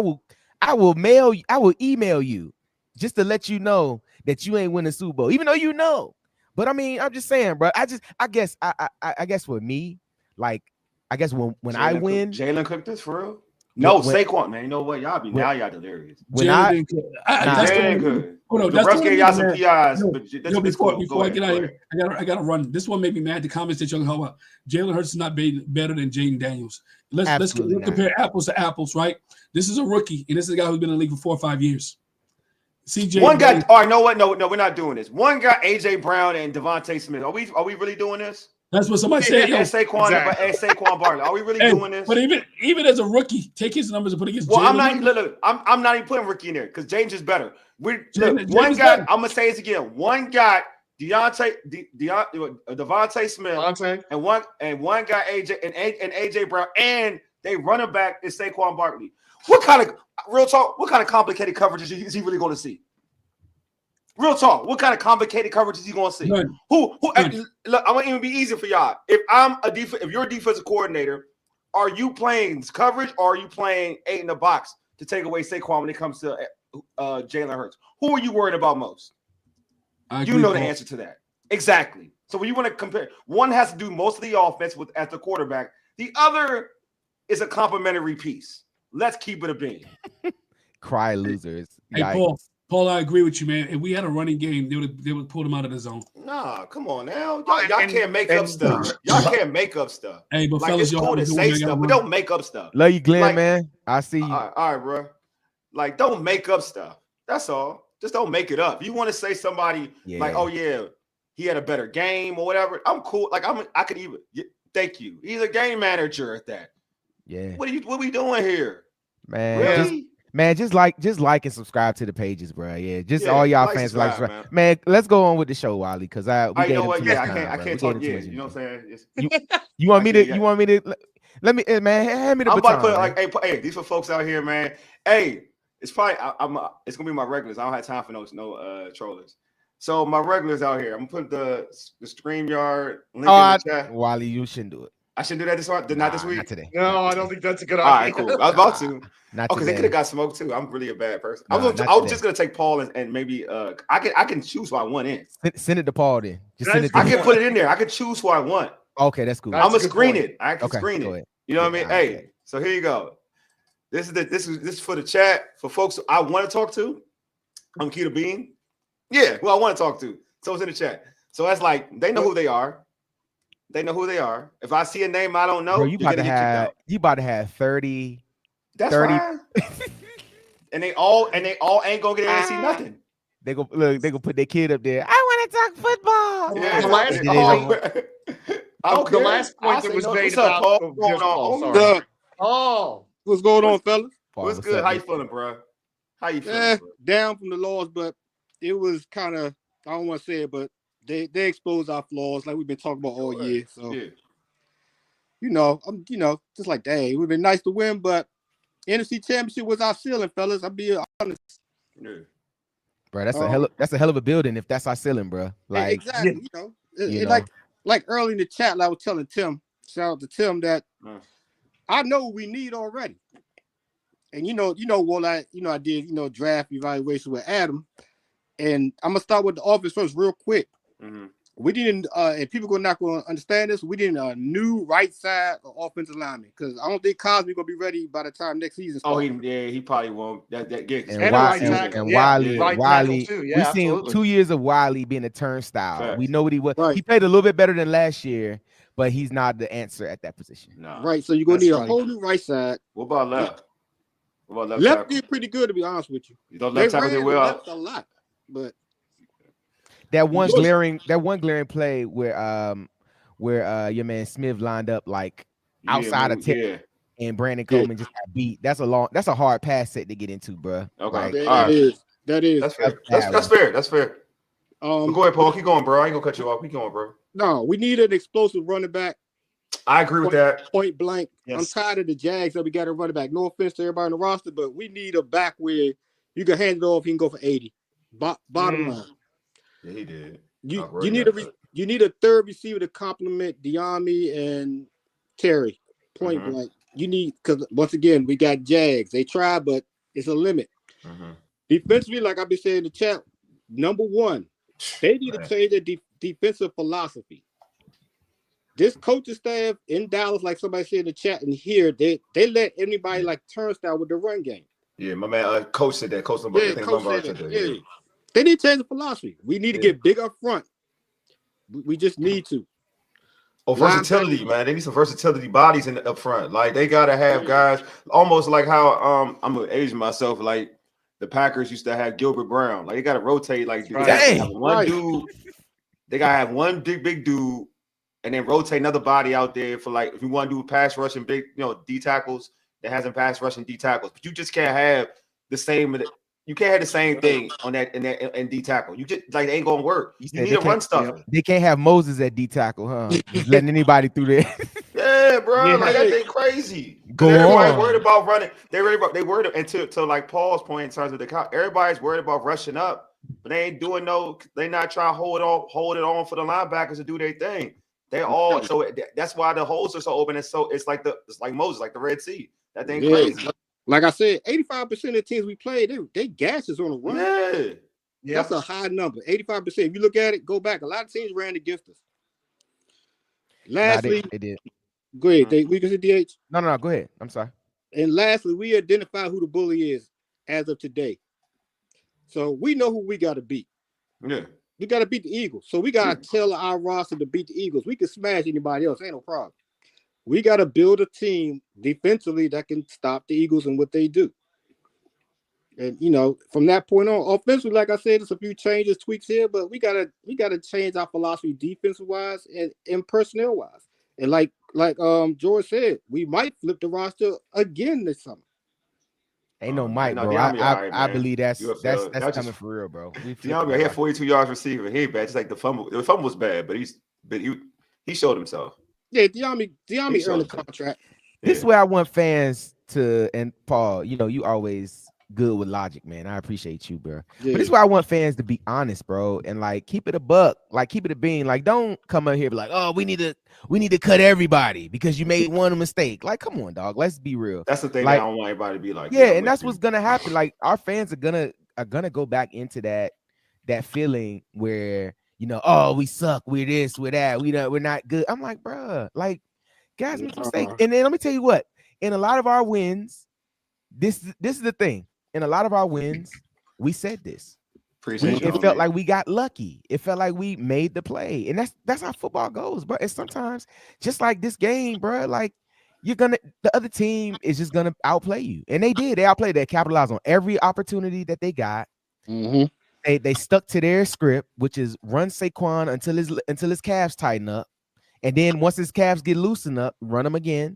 will email you just to let you know that you ain't winning the Super Bowl, even though you know. But I mean, I'm just saying, bro. I guess for me, like I guess when I win, Jalen cooked this for real. No, Saquon, man. You know what? Y'all delirious. Jalen good. The refs gave y'all some PIs. Before I get out of here, I gotta run. This one made me mad. The comments that y'all talk about. Jalen Hurts is not better than Jayden Daniels. Let's compare apples to apples, right? This is a rookie, and this is a guy who's been in the league for 4 or 5 years. CJ. One guy. All right, know what? No, we're not doing this. One guy, AJ Brown and Devontae Smith. Are we really doing this? That's what somebody said. And Saquon Barkley. Are we really doing this? But even as a rookie, take his numbers and put it against. Well, I'm not even putting rookie in there because James is better. One guy. I'm gonna say this again. One guy, Devontae Smith, and one guy AJ Brown, and they running back is Saquon Barkley. What kind of complicated coverage is he really going to see? Real talk. What kind of complicated coverage is he going to see? None. Look, I want it to be easy for y'all. If you're a defensive coordinator, are you playing coverage or are you playing 8 in the box to take away Saquon when it comes to Jalen Hurts? Who are you worried about most? You know the answer to that. Exactly. So when you want to compare, one has to do most of the offense as the quarterback. The other is a complementary piece. Let's keep it a bean. Cry losers. Hey, Yikes. Paul, I agree with you, man. If we had a running game, they would pull them out of the zone. Nah, come on now. Y'all can't make up stuff. Y'all can't make up stuff. Hey, but like, fellas, it's cool to say stuff, but don't make up stuff. Love you, Glenn, like, man. I see you. All right, bro. Like, don't make up stuff. That's all. Just don't make it up. You want to say somebody like, oh yeah, he had a better game or whatever. I'm cool. Like, I could even thank you. He's a game manager at that. Yeah. What we doing here, man? Really? Just like and subscribe to the pages, bro. Yeah, just all y'all fans like, man. Let's go on with the show, Wally, because I can't talk. Yeah, you know what I'm saying. You want me to? Let me, man. Hand me the baton. I'm about to put hey, these for folks out here, man. Hey, it's probably it's gonna be my regulars. I don't have time for no trollers. So my regulars out here, I'm gonna put the StreamYard link in the chat. Wally, you shouldn't do it. I shouldn't do that this week. Not this week. Not today. No, I don't think that's a good idea. All right, cool. I was about to. Because they could have got smoked too. I'm really a bad person. I was just gonna take Paul and maybe I can choose who I want in. Send it to Paul then. I can put it in there. I can choose who I want. Okay, that's cool. I'm gonna screen it. I can screen it. You know what I mean? Hey, okay. So here you go. This is for the chat for folks I want to talk to. I'm Keita Bean. Yeah, who I want to talk to. So it's in the chat. So that's like they know who they are. They know who they are. If I see a name I don't know, bro, you about to have 30. That's 30. Fine. and they all ain't gonna get in and see nothing. They go put their kid up there. I want to talk football. Yeah. The last point that was made about what's going on, fellas? What's good? How you feeling, bro? How you feeling? Down from the loss, but it was kind of, I don't want to say it, but they exposed our flaws like we've been talking about all year. So, I'm just like, dang, it would have been nice to win, but NFC Championship was our ceiling, fellas. I'll be honest. Yeah. Bro, that's a hell of a building if that's our ceiling, bro. Like exactly, like early in the chat, like I was telling Tim, shout out to Tim, that I know what we need already. And I did draft evaluation with Adam, and I'm gonna start with the offense first, real quick. Mm-hmm. We didn't, and people are not going to understand this. We didn't a new right side of offensive lineman because I don't think Cosby gonna be ready by the time next season starts. He probably won't. Wiley too. Yeah, we've seen 2 years of Wiley being a turnstile. Right. We know what he was. Right. He played a little bit better than last year, but he's not the answer at that position. No. Right. So you're gonna need a whole new right side. What about left? Left did pretty good, to be honest with you. Left tackle did well. Left a lot, but. That one glaring play where your man Smith lined up like outside of 10 and Brandon Coleman just got beat. That's a hard pass set to get into, bro. Okay, like, that is. That's fair. That's fair. Go ahead, Paul. Keep going, bro. I ain't gonna cut you off. Keep going, bro. No, we need an explosive running back. I agree with that. Point blank. Yes. I'm tired of the Jags that we got a running back. No offense to everybody on the roster, but we need a back where you can hand it off. He can go for 80. Bottom line. Yeah, he did. You need a third receiver to complement Diami and Terry. Point blank. You need, because once again we got Jags. They try, but it's a limit. Defensively, like I've been saying in the chat, number one, they need to change their defensive philosophy. This coaching staff in Dallas, like somebody said in the chat and here, they let anybody like turnstile with the run game. Yeah, my man, coach said that. Coach Lombard said that. Yeah. They need to change the philosophy. We need to get big up front. We just need to. Oh, versatility, man. They need some versatility bodies up front. Like they gotta have guys almost like how I'm gonna age myself. Like the Packers used to have Gilbert Brown. Like they gotta rotate. Like dude. They gotta have one big dude, and then rotate another body out there for like if you want to do pass rushing big, D tackles that hasn't pass rushing D tackles. But you just can't have the same. You can't have the same thing on that and D tackle. You just like it ain't gonna work. You need to run stuff. They can't have Moses at D tackle, huh? Just letting anybody through there. Yeah, bro. Like that thing crazy. Everybody's worried about running. They worried until like Paul's point in terms of the count. Everybody's worried about rushing up, but they ain't doing They not trying to hold it on for the linebackers to do their thing. They all that's why the holes are so open. It's like Moses, like the Red Sea. That thing crazy. Like I said, 85% of the teams we played, they gas us on the run. Yeah. That's a high number. 85%. If you look at it, go back. A lot of teams ran against us. Lastly, they did. Go ahead. We can see DH. No. Go ahead. I'm sorry. And lastly, we identify who the bully is. as of today. So we know who we got to beat. Yeah. We got to beat the Eagles. So we got to tell our roster to beat the Eagles. We can smash anybody else. Ain't no problem. We got to build a team defensively that can stop the Eagles and what they do. And, you know, from that point on, offensively, like I said, there's a few changes, tweaks here, but we gotta change our philosophy defensive-wise and personnel-wise. And like George said, we might flip the roster again this summer. Ain't no Mike, bro. I believe that's coming for real, bro. He had 42 yards receiving. He ain't bad. Just like the fumble. The fumble was bad, but he showed himself. Yeah, Diami earned a contract. This is where I want fans to, and Paul, you know, you always good with logic, man. I appreciate you, bro. Yeah. But this is why I want fans to be honest, bro, and like keep it a buck, like keep it a bean. Like, don't come up here and be like, oh, we need to cut everybody because you made one mistake. Like, come on, dog. Let's be real. That's the thing. Like, I don't want everybody to be like, yeah, and that's what's gonna happen. Like, our fans are gonna go back into that feeling where, you know, oh, we suck, we're this, we're that, we're not good. I'm like, bro, like, guys make mistakes. And then let me tell you what, in a lot of our wins, this is the thing. In a lot of our wins, we said this. It felt like we got lucky. It felt like we made the play. And that's how football goes, bro. And sometimes, just like this game, bro, like the other team is just gonna outplay you. And they did. They outplayed. They capitalized on every opportunity that they got. Mm-hmm. They stuck to their script, which is run Saquon until his calves tighten up. And then once his calves get loosened up, run them again.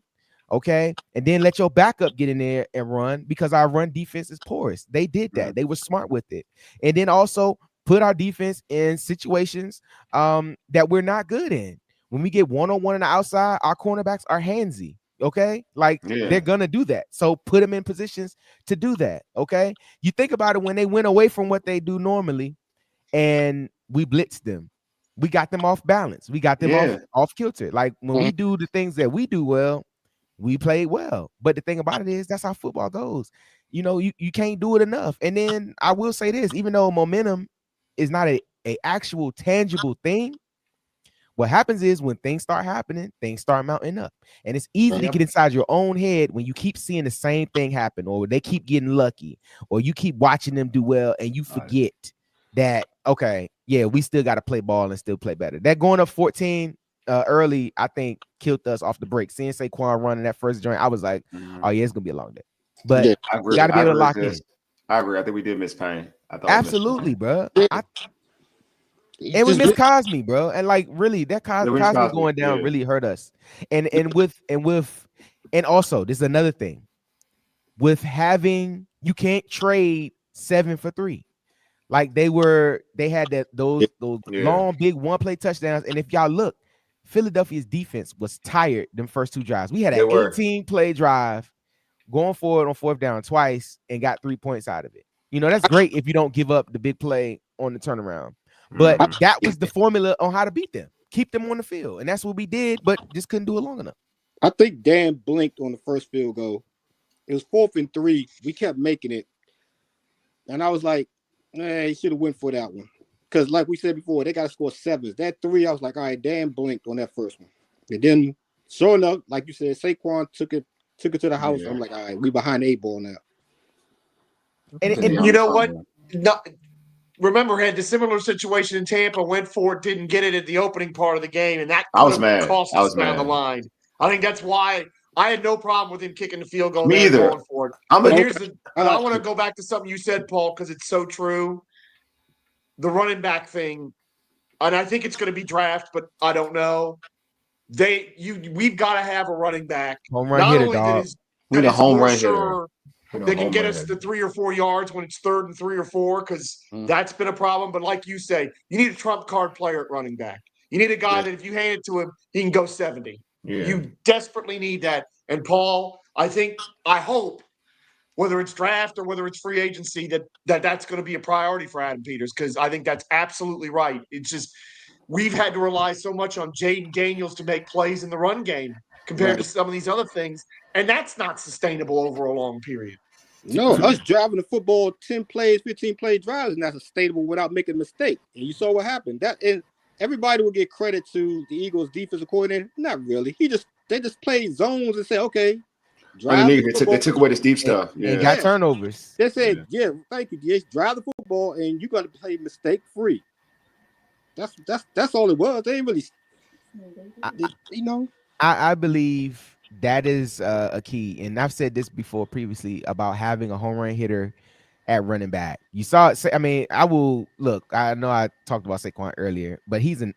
Okay, and then let your backup get in there and run because our run defense is porous. They did that. They were smart with it. And then also put our defense in situations that we're not good in. When we get one-on-one on the outside, our cornerbacks are handsy. Okay, like they're gonna do that. So put them in positions to do that. Okay, you think about it when they went away from what they do normally, and we blitzed them. We got them off balance. We got them off kilter. Like when we do the things that we do well, we played well. But the thing about it is that's how football goes. You know, you can't do it enough. And then I will say this, even though momentum is not a actual tangible thing, what happens is when things start happening, things start mounting up. And it's easy to get inside your own head when you keep seeing the same thing happen, or they keep getting lucky, or you keep watching them do well and you forget that, okay, yeah, we still got to play ball and still play better. That going up 14 early, I think, killed us off the break. Seeing Saquon running that first joint, I was like, oh yeah, it's gonna be a long day. But you got to be able to lock in. I agree. I think we did miss Payne. Absolutely, bro. And we missed Cosme, bro. And like, really, that Cosme going down really hurt us. And also, this is another thing. With having, you can't trade 7 for 3. Like they had those long, big one-play touchdowns. And if y'all look, Philadelphia's defense was tired them first 2 drives. We had an 18-play drive going forward on 4th down twice and got 3 points out of it. You know, that's great if you don't give up the big play on the turnaround. But that was the formula on how to beat them. Keep them on the field. And that's what we did, but just couldn't do it long enough. I think Dan blinked on the first field goal. It was 4th and 3. We kept making it. And I was like, he should have went for that one. Because like we said before, they got to score 7s. That 3, I was like, all right, Dan blinked on that first one. And then, sure enough, like you said, Saquon took it to the house. I'm like, all right, we behind the 8 ball now. And you know what? No, remember, had the similar situation in Tampa, went for it, didn't get it at the opening part of the game, and that cost us down the line. I think that's why I had no problem with him kicking the field goal. Me either. Going for it. I want to go back to something you said, Paul, because it's so true. The running back thing, and I think it's going to be draft, but I don't know. We've got to have a running back. Home run hitter, dog. We need a home run hitter. They can get us the 3 or 4 yards when it's 3rd and 3 or 4, because that's been a problem. But like you say, you need a trump card player at running back. You need a guy that if you hand it to him, he can go 70. Yeah. You desperately need that. And Paul, I hope, whether it's draft or whether it's free agency, that's going to be a priority for Adam Peters, because I think that's absolutely right. It's just we've had to rely so much on Jayden Daniels to make plays in the run game compared to some of these other things, and that's not sustainable over a long period. No, us driving the football 10 plays, 15 play drives is not sustainable without making a mistake. And you saw what happened. And everybody will get credit to the Eagles defensive coordinator. Not really. They just played zones and say, okay, underneath. They took away the deep stuff. And got turnovers. They said, thank you, DH. Drive the football, and you're going to play mistake free. That's all it was. They ain't really, I believe that is a key, and I've said this before previously about having a home run hitter at running back. You saw it. I mean, I will look. I know I talked about Saquon earlier, but he's an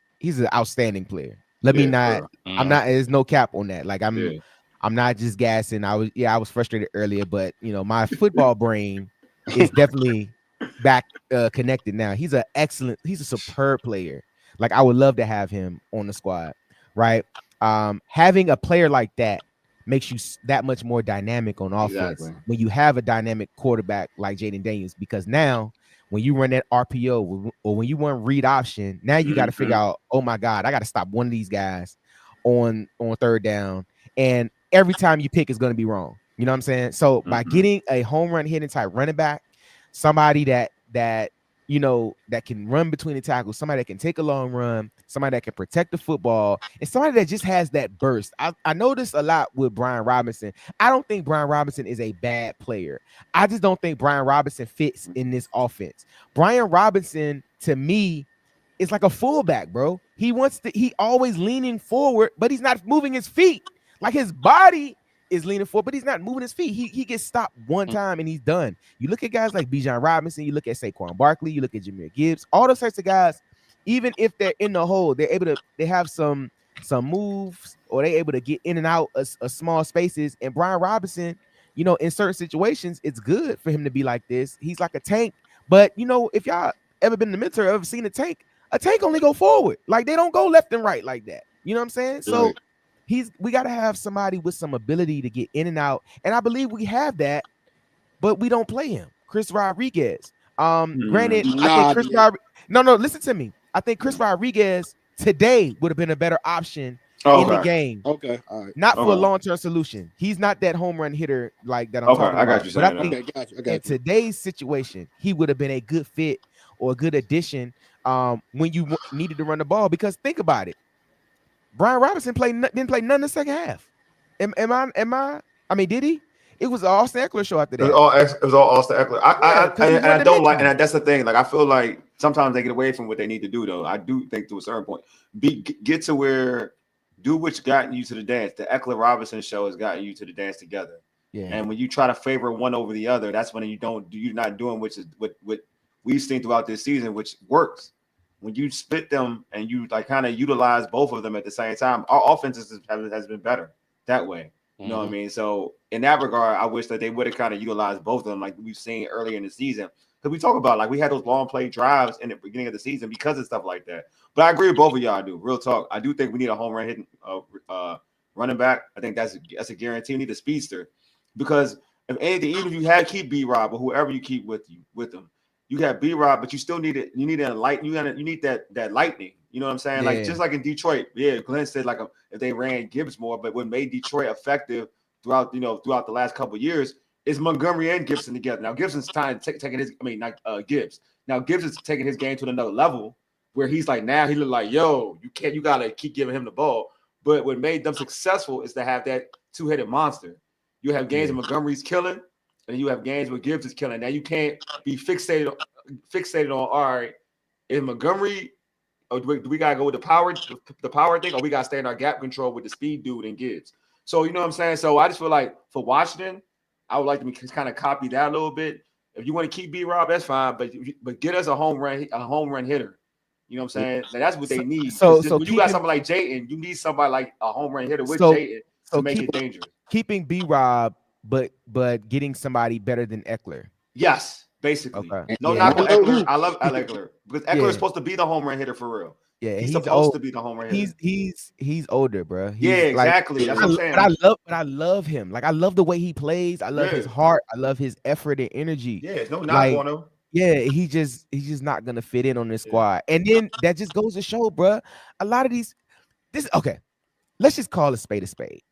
outstanding player. Let me not. I'm not. There's no cap on that. Like I'm not just gassing. I was frustrated earlier, but my football brain is definitely back connected now. He's a superb player. Like I would love to have him on the squad, right? Having a player like that makes you that much more dynamic on offense when you have a dynamic quarterback like Jayden Daniels, because now when you run that RPO or when you run read option, now you got to figure out, oh my God, I got to stop one of these guys on third down, and every time you pick is going to be wrong. You know what I'm saying? So by getting a home run hitting type running back, somebody that can run between the tackles, somebody that can take a long run, somebody that can protect the football, and somebody that just has that burst. I noticed a lot with Brian Robinson. I don't think Brian Robinson is a bad player. I just don't think Brian Robinson fits in this offense. Brian Robinson, to me, is like a fullback, bro. He always leaning forward, but he's not moving his feet. Like his body is leaning forward, but he's not moving his feet. He gets stopped one time and he's done. You look at guys like Bijan Robinson, you look at Saquon Barkley, you look at Jahmyr Gibbs, all those types of guys, even if they're in the hole, they have some moves, or they're able to get in and out of small spaces. And Brian Robinson, in certain situations, it's good for him to be like this. He's like a tank. But if y'all ever been in the military, ever seen a tank only go forward. Like they don't go left and right like that. You know what I'm saying? So we got to have somebody with some ability to get in and out, and I believe we have that, but we don't play him. Chris Rodriguez. Granted, I think Chris listen to me. I think Chris Rodriguez today would have been a better option in the game. Okay, all right. Not for a long-term solution. He's not that home run hitter like that I'm talking about. I got you. But I think in today's situation, he would have been a good fit or a good addition when you needed to run the ball. Because think about it. Brian Robinson didn't play none in the second half. Am I? I mean, did he? It was an Austin Eckler show after that. It was all Austin Eckler. I don't like, and that's the thing. Like I feel like sometimes they get away from what they need to do, though. I do think to a certain point, get to where do what's gotten you to the dance. The Eckler Robinson show has gotten you to the dance together. Yeah. And when you try to favor one over the other, that's when you're not doing what we've seen throughout this season, which works. When you split them and you like kind of utilize both of them at the same time, our offense has been better that way. You know what I mean? So in that regard, I wish that they would have kind of utilized both of them like we've seen earlier in the season. Because we talk about like we had those long play drives in the beginning of the season because of stuff like that. But I agree with both of y'all. Real talk. I do think we need a home run hitting running back. I think that's a guarantee. We need a speedster because if anything, even if you keep B-Rob or whoever you keep with them, you got B-Rob, but you still need it. You need that light. You need that lightning. You know what I'm saying? Yeah. Like just like in Detroit. Yeah, Glenn said like if they ran Gibbs more, but what made Detroit effective throughout the last couple of years is Montgomery and Gibson together. Now Gibson's taking his. Gibbs. Now Gibbs is taking his game to another level where he's like now he look like you gotta keep giving him the ball. But what made them successful is to have that two-headed monster. You have games where Montgomery's killing. And you have games where Gibbs is killing. Now you can't be fixated on all right. Is Montgomery, or do we gotta go with the power thing, or we gotta stay in our gap control with the speed dude and Gibbs? So you know what I'm saying. So I just feel like for Washington, I would like to kind of copy that a little bit. If you want to keep B-Rob, that's fine, but get us a home run hitter. You know what I'm saying? Like, that's what they need. So when you got somebody like Jayden, you need somebody like a home run hitter with Jayden to make it dangerous. Keeping B-Rob. But getting somebody better than Eckler. Yes, basically. Okay. No, not Eckler. I love Eckler because Eckler is supposed to be the home run hitter for real. Yeah, he's supposed to be the home run hitter. He's older, bro. Exactly. That's what I'm saying. But I love him. Like I love the way he plays. I love his heart. I love his effort and energy. Yeah, it's no knock on him. Yeah, he's just not gonna fit in on this squad. And then that just goes to show, bro. A lot of okay. Let's just call a spade a spade.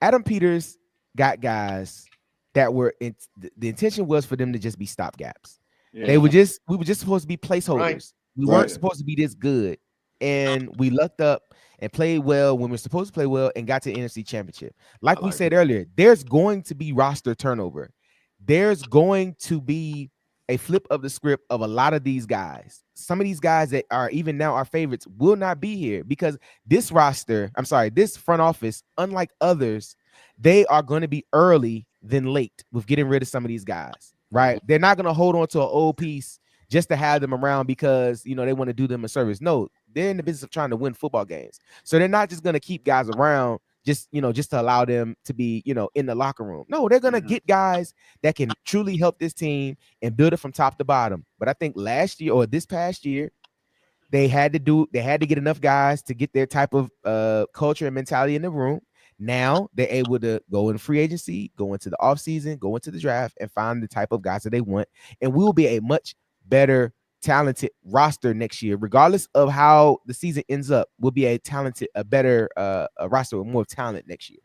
Adam Peters got guys that were the intention was for them to just be stopgaps. Yeah. We were just supposed to be placeholders. Right. We weren't supposed to be this good, and we lucked up and played well when we're supposed to play well and got to the NFC Championship. Like we said earlier, there's going to be roster turnover. There's going to be a flip of the script of a lot of these guys. Some of these guys that are even now our favorites will not be here because this front office, unlike others, they are going to be early than late with getting rid of some of these guys, right? They're not going to hold on to an old piece just to have them around because, you know, they want to do them a service. No, they're in the business of trying to win football games. So they're not just going to keep guys around just to allow them to be, you know, in the locker room. No, they're going to get guys that can truly help this team and build it from top to bottom. But I think last year or this past year, they had to get enough guys to get their type of culture and mentality in the room. Now they're able to go in free agency, go into the offseason, go into the draft, and find the type of guys that they want. And we'll be a much better, talented roster next year, regardless of how the season ends up. We'll be a better roster with more talent next year.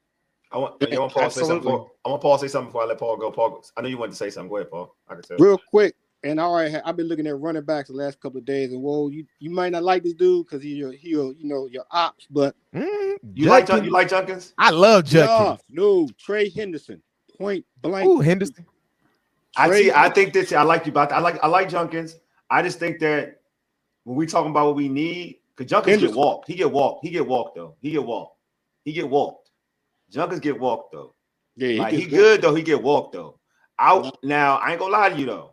I want Paul to say something. I want Paul to say something before I let Paul go. Paul, I know you wanted to say something. Go ahead, Paul. I can tell. Real quick, and I've been looking at running backs the last couple of days, and you might not like this dude because he's your ops, but you like Junkins? I love Junkins. No, Trey Henderson, point blank. Ooh, Henderson. I think this. I like you, but I like Junkins. I just think that when we talking about what we need, because Junkins get walked. He get walked though. He get walked. Junkins get walked though. Yeah, he good though. He get walked though. Now I ain't gonna lie to you though.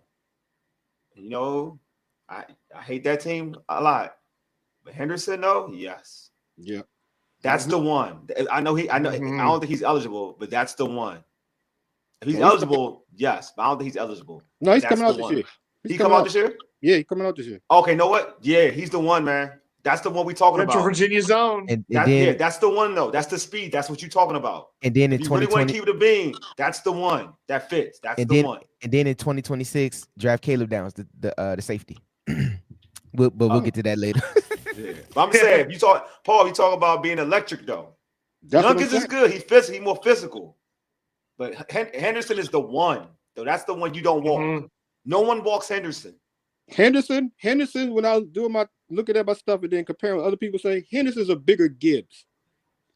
You know, I hate that team a lot. But Henderson though, yes. Yeah. That's the one. I know. I don't think he's eligible, but that's the one. If he's eligible, yes, but I don't think he's eligible. No, he's coming out this year. He coming out this year? Yeah, he's coming out this year. Okay, know what? Yeah, he's the one, man. That's the one we talking about. Virginia zone. That's the one though. That's the speed. That's what you're talking about. And then in 2020, you really want to keep it a beam. That's the one that fits. That's the one. And then in 2026, draft Caleb Downs, the safety. We'll get to that later. Yeah. But I'm saying, you talk about being electric though. Junkins is good. He's more physical. But Henderson is the one. Though that's the one you don't walk. Mm-hmm. No one walks Henderson. Henderson. When I was doing looking at my stuff and then comparing what other people say, Henderson's a bigger Gibbs.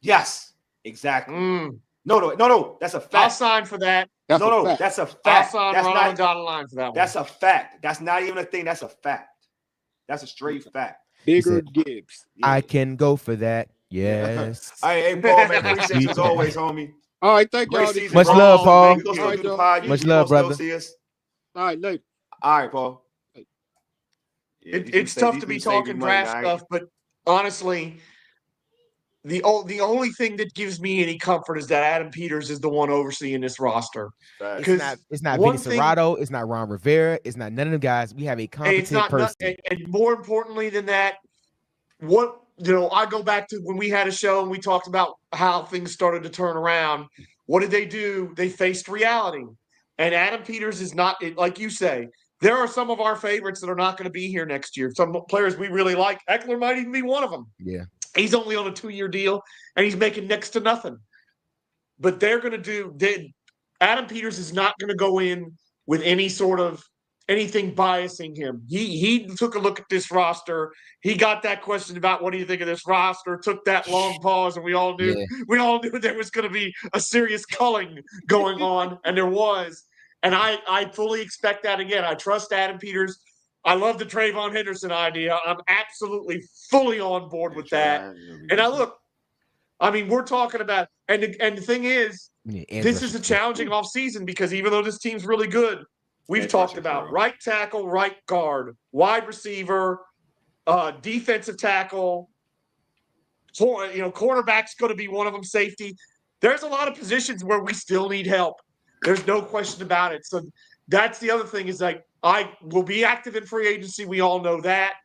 Yes, exactly. No. That's a fact. I'll sign for that. That's a fact. I'll sign on the dotted line for that one. That's a fact. That's not even a thing. That's a fact. That's a straight fact. Bigger Gibbs. Yeah. I can go for that. Yes. Hey, Paul, man, appreciate you as always, homie. All right, thank y'all. Much love, Paul. Much love, brother. All right, later. All right, Paul. It's tough to be talking draft stuff, but honestly, the only thing that gives me any comfort is that Adam Peters is the one overseeing this roster. Because it's not Vinny Serrato, it's not Ron Rivera, it's not none of them guys. We have a competent person. And more importantly than that, I go back to when we had a show and we talked about how things started to turn around. What did they do? They faced reality. And Adam Peters is not, like you say, there are some of our favorites that are not going to be here next year. Some players we really like. Eckler might even be one of them. Yeah. He's only on a 2-year deal, and he's making next to nothing. But they're going to Adam Peters is not going to go in with any sort of anything biasing him. He took a look at this roster. He got that question about what do you think of this roster, took that long pause, and we all knew there was going to be a serious culling going on, and there was. And I fully expect that again. I trust Adam Peters. I love the Trayvon Henderson idea. I'm absolutely fully on board with that. And we're talking about and the thing is, this is a challenging offseason because even though this team's really good, we've talked about right tackle, right guard, wide receiver, defensive tackle. Cornerback's going to be one of them, safety. There's a lot of positions where we still need help. There's no question about it. So that's the other thing is I will be active in free agency. We all know that.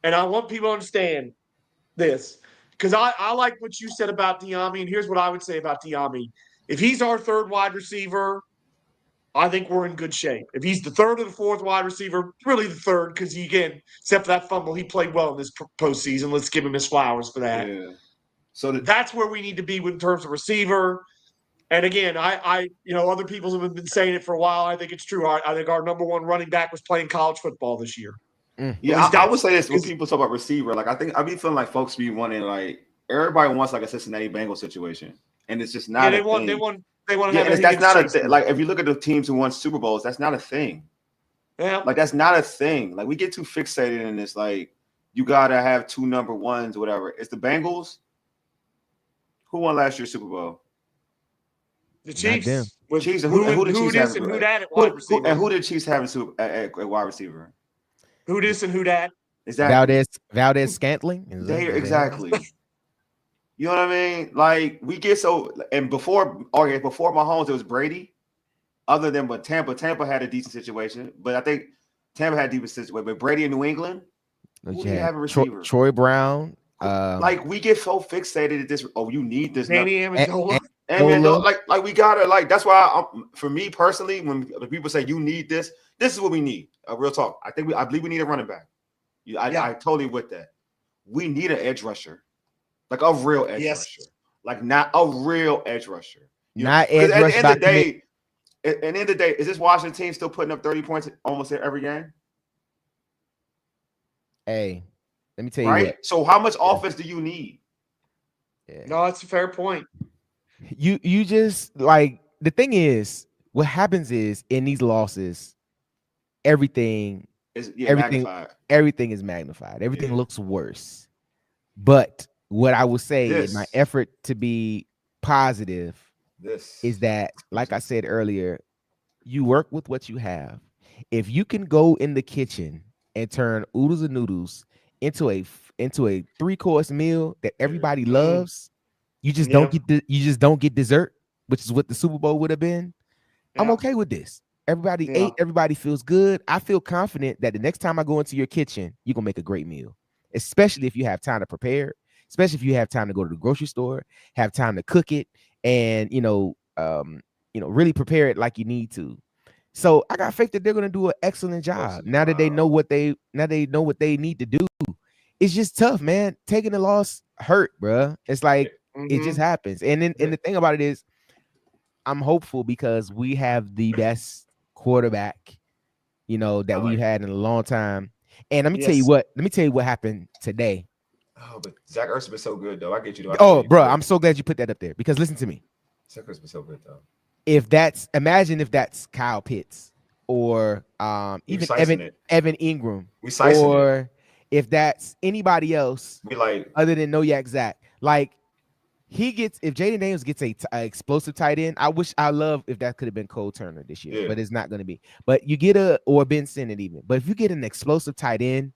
And I want people to understand this because I like what you said about Diami. And here's what I would say about Diami. If he's our third wide receiver, I think we're in good shape. If he's the third or the fourth wide receiver, really the third because except for that fumble, he played well in this postseason. Let's give him his flowers for that. Yeah. So that's where we need to be in terms of receiver. And again, other people have been saying it for a while. I think it's true. I think our number one running back was playing college football this year. Yeah, I would say this when people talk about receiver. Like I've been feeling like folks be wanting like everybody wants like a Cincinnati Bengals situation, and it's just not. Yeah, they want to have that's not a thing. Like if you look at the teams who won Super Bowls, that's not a thing. Yeah, like that's not a thing. Like we get too fixated in this. Like you gotta have 2 number ones, or whatever. It's the Bengals. Who won last year's Super Bowl? the Chiefs. With Chiefs. Who the Chiefs have? And who that at wide receiver? And who did the Chiefs have at wide receiver? Who this and who that? Exactly. Valdez Scantling. Exactly. You know what I mean? Like we get so, and before Mahomes, it was Brady. Other than but Tampa had a decent situation, but I think Tampa had a decent situation. But Brady in New England, who do you have a receiver? Troy Brown. Like we get so fixated at this. Oh, you need this. Danny Amendola. Like we gotta like. That's why for me personally, when people say you need this is what we need. Real talk. I believe we need a running back. I totally with that. We need an edge rusher, like a real edge rusher, like not a real edge rusher. Not edge rusher. At the end of the day, is this Washington team still putting up 30 points almost every game? Hey, let me tell you. Right. So how much offense do you need? Yeah. No, it's a fair point. You just like the thing is what happens is in these losses, everything is magnified. Everything is magnified. Everything looks worse. But what I will say in my effort to be positive is that, like I said earlier, you work with what you have. If you can go in the kitchen and turn oodles and noodles into a 3-course meal that everybody loves, you just don't get dessert, which is what the Super Bowl would have been. Yeah. I'm okay with this. Everybody ate, everybody feels good. I feel confident that the next time I go into your kitchen, you're gonna make a great meal, especially if you have time to prepare, especially if you have time to go to the grocery store, have time to cook it, and really prepare it like you need to. So I got faith that they're gonna do an excellent job now that they know what they need to do. It's just tough, man. Taking the loss hurt, bro. It's like it just happens. And the thing about it is, I'm hopeful because we have the best quarterback, that we've had in a long time. And let me tell you what happened today. Oh, but Zach Ertz been so good though. I get you though. Oh, bro, I'm so glad you put that up there because listen to me. Zach Ertz been so good though. Imagine if that's Kyle Pitts or even Evan Ingram, or if that's anybody else other than Noyak Zach. Like if Jayden Daniels gets a explosive tight end, I love if that could have been Cole Turner this year, but it's not going to be. But you get or Ben Sinnott even. But if you get an explosive tight end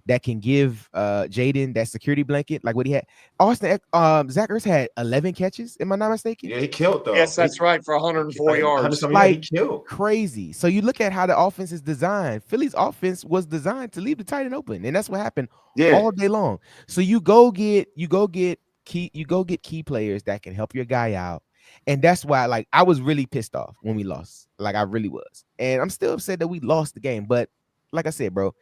that can give Jayden that security blanket, like what he had. Zach Ertz had 11 catches, am I not mistaken? Yeah, he killed though. Yes, that's right, for 104 yards. He killed. Crazy. So you look at how the offense is designed. Philly's offense was designed to leave the tight end open, and that's what happened all day long. So you go get key players that can help your guy out. And that's why, I was really pissed off when we lost. Like I really was. And I'm still upset that we lost the game. But like I said, bro,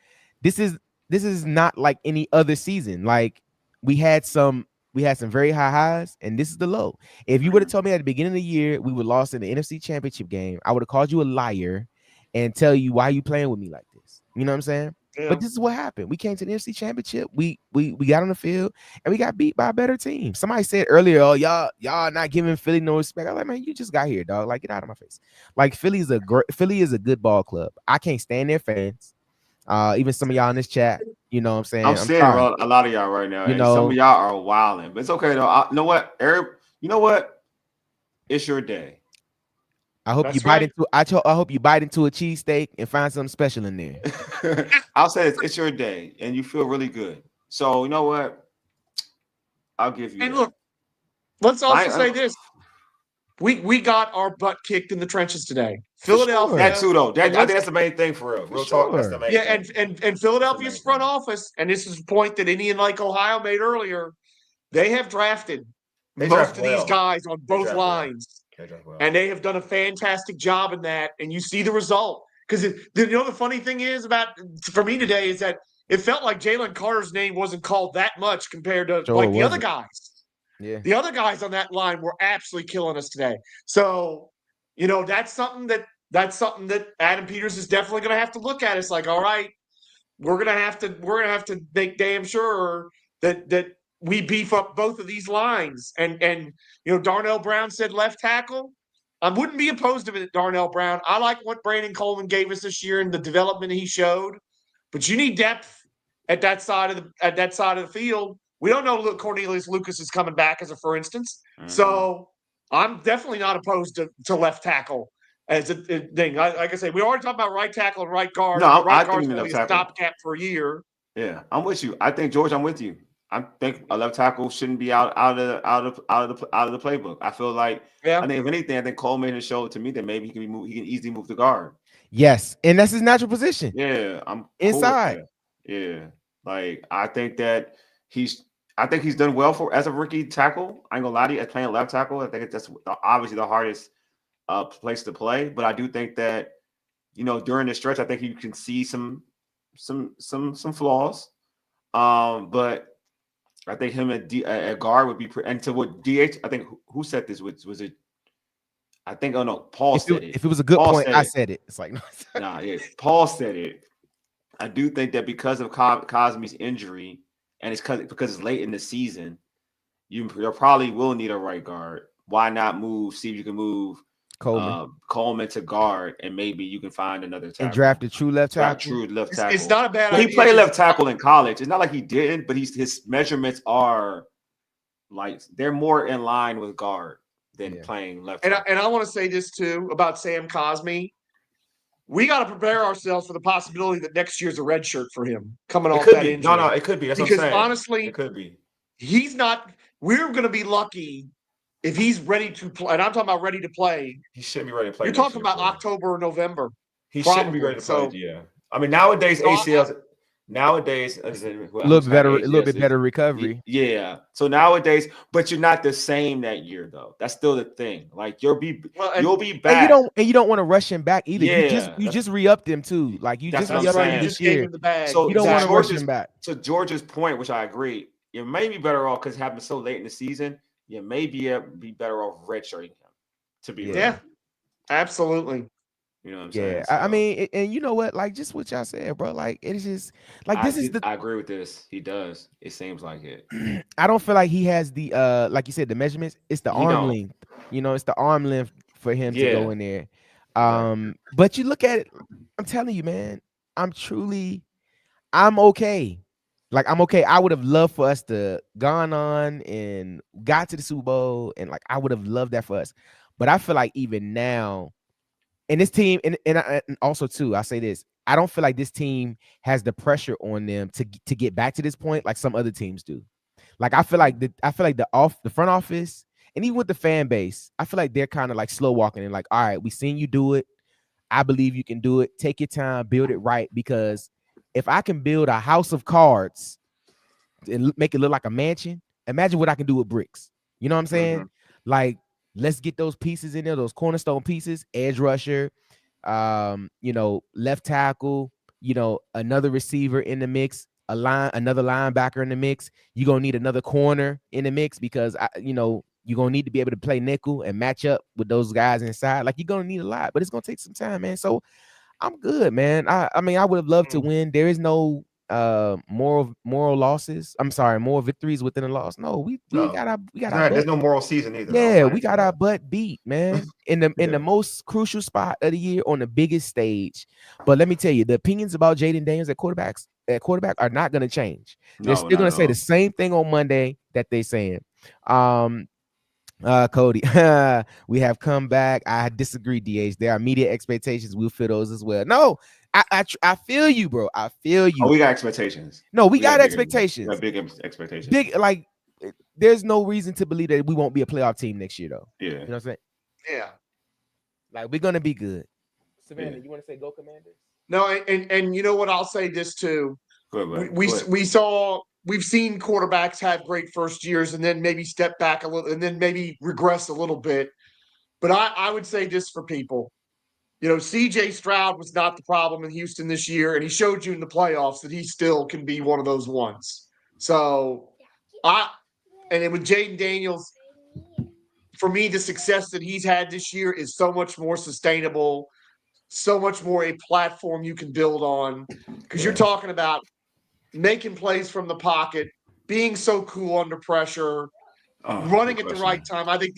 this is not like any other season. Like we had some very high highs, and this is the low. If you would have told me at the beginning of the year we were lost in the NFC Championship game, I would have called you a liar and tell you why you playing with me like this. You know what I'm saying? Yeah. But this is what happened. We came to the NFC Championship. We got on the field and we got beat by a better team. Somebody said earlier, "Oh, y'all not giving Philly no respect." I was like, man, you just got here, dog. Like, get out of my face. Like, Philly is a good ball club. I can't stand their fans. Even some of y'all in this chat, you know what I'm saying? I'm seeing a lot of y'all right now. Some of y'all are wilding, but it's okay though. You know what, Eric? You know what? It's your day. I hope you bite into. I hope you bite into a cheesesteak and find something special in there. I'll say it's your day, and you feel really good. So you know what? I'll give you. And look, let's also say this: we got our butt kicked in the trenches today. Philadelphia. That too, though. I think that's the main thing for real. Real talk. That's the main thing. And Philadelphia's front office, and this is a point that Indian Lake, Ohio made earlier. They have drafted most of these guys on both lines. And they have done a fantastic job in that, and you see the result. Because the funny thing is for me today is that it felt like Jalen Carter's name wasn't called that much compared to the other guys. Yeah, the other guys on that line were absolutely killing us today. So, that's something that Adam Peters is definitely going to have to look at. It's like, all right, we're gonna have to make damn sure that we beef up both of these lines. And Darnell Brown said left tackle. I wouldn't be opposed to it, Darnell Brown. I like what Brandon Coleman gave us this year and the development he showed, but you need depth at that side of the field. We don't know Cornelius Lucas is coming back, as a for instance. Mm-hmm. So I'm definitely not opposed to left tackle as a thing. Like I say, we already talked about right tackle and right guard. No, right guard's going to be a stopgap for a year. Yeah, I'm with you. I think, George, I'm with you. I think a left tackle shouldn't be out of the playbook. I feel like, I think if anything, I think Coleman has showed to me that maybe he can easily move the guard. Yes, and that's his natural position. Yeah, I'm inside. Cool. Yeah, like I think he's done well as a rookie tackle. I ain't gonna lie to you, as playing left tackle. I think that's obviously the hardest place to play. But I do think that during the stretch, I think you can see some flaws. But I think him at guard would be and to what DH. I think who said this was it? I think Paul said it. If it was a good Paul point, I said it. It's like Paul said it. I do think that because of Cosme's injury and it's because it's late in the season, you probably will need a right guard. Why not see if you can move Coleman to guard, and maybe you can find another tackle. And draft a true left tackle. It's not a bad idea. He played left tackle in college. It's not like he didn't, but his measurements are like they're more in line with guard than playing left tackle. And I want to say this too about Sam Cosme. We got to prepare ourselves for the possibility that next year's a red shirt for him coming off that injury. No, it could be. That's what I'm saying. Honestly, it could be. He's not. We're going to be lucky if he's ready to play. And I'm talking about ready to play. He shouldn't be ready to play. You're talking about October or November. He shouldn't be ready to play. Yeah. I mean, nowadays ACLs. Nowadays, a little bit better recovery. Yeah. So nowadays, but you're not the same that year though. That's still the thing. Like you'll be back. And you don't want to rush him back either. Yeah. You just re-upped him too. Like you just re-upped him this year. So you don't want to rush him back. To George's point, which I agree, you may be better off because it happened so late in the season. You may be better off redshirting him. To be absolutely. You know what I'm saying? Yeah, so, I mean, and you know what? Like, just what y'all said, bro. Like, it's just like I agree with this. He does. It seems like it. I don't feel like he has the like you said, the measurements. It's the arm length. It's the arm length for him to go in there. But you look at it. I'm telling you, man. I'm okay. Like, I'm okay. I would have loved for us to gone on and got to the Super Bowl, and like I would have loved that for us. But I feel like even now. And this team, and also too, I say this: I don't feel like this team has the pressure on them to get back to this point like some other teams do. Like I feel like the front office and even with the fan base, I feel like they're kind of like slow walking and like, all right, we seen you do it. I believe you can do it. Take your time, build it right. Because if I can build a house of cards and make it look like a mansion, imagine what I can do with bricks. You know what I'm saying? Like. Let's get those pieces in there, those cornerstone pieces, edge rusher, left tackle, another receiver in the mix, another linebacker in the mix. You're going to need another corner in the mix because, you're going to need to be able to play nickel and match up with those guys inside. Like, you're going to need a lot, but it's going to take some time, man. So I'm good, man. I mean, I would have loved to win. There is no moral losses. I'm sorry, more victories within a loss. No, we got our there's no moral season either. Yeah, we got our butt beat, man, in the most crucial spot of the year on the biggest stage. But let me tell you, the opinions about Jayden Daniels at quarterback are not going to change. They're still going to say the same thing on Monday that they're saying. Cody, we have come back. I disagree, DH. There are media expectations. We'll fill those as well. No, I feel you, bro. I feel you. Oh, we got expectations. No, we got expectations. We got big expectations. Big, like, there's no reason to believe that we won't be a playoff team next year, though. Yeah. You know what I'm saying? Yeah. Like, we're gonna be good. Savannah, you want to say go Commanders? No, and you know what? I'll say this too. We've seen quarterbacks have great first years and then maybe step back a little and then maybe regress a little bit. But I would say this for people. CJ Stroud was not the problem in Houston this year, and he showed you in the playoffs that he still can be one of those ones. So, and then with Jayden Daniels, for me, the success that he's had this year is so much more sustainable, so much more a platform you can build on, because you're talking about making plays from the pocket, being so cool under pressure, running at the right time. I think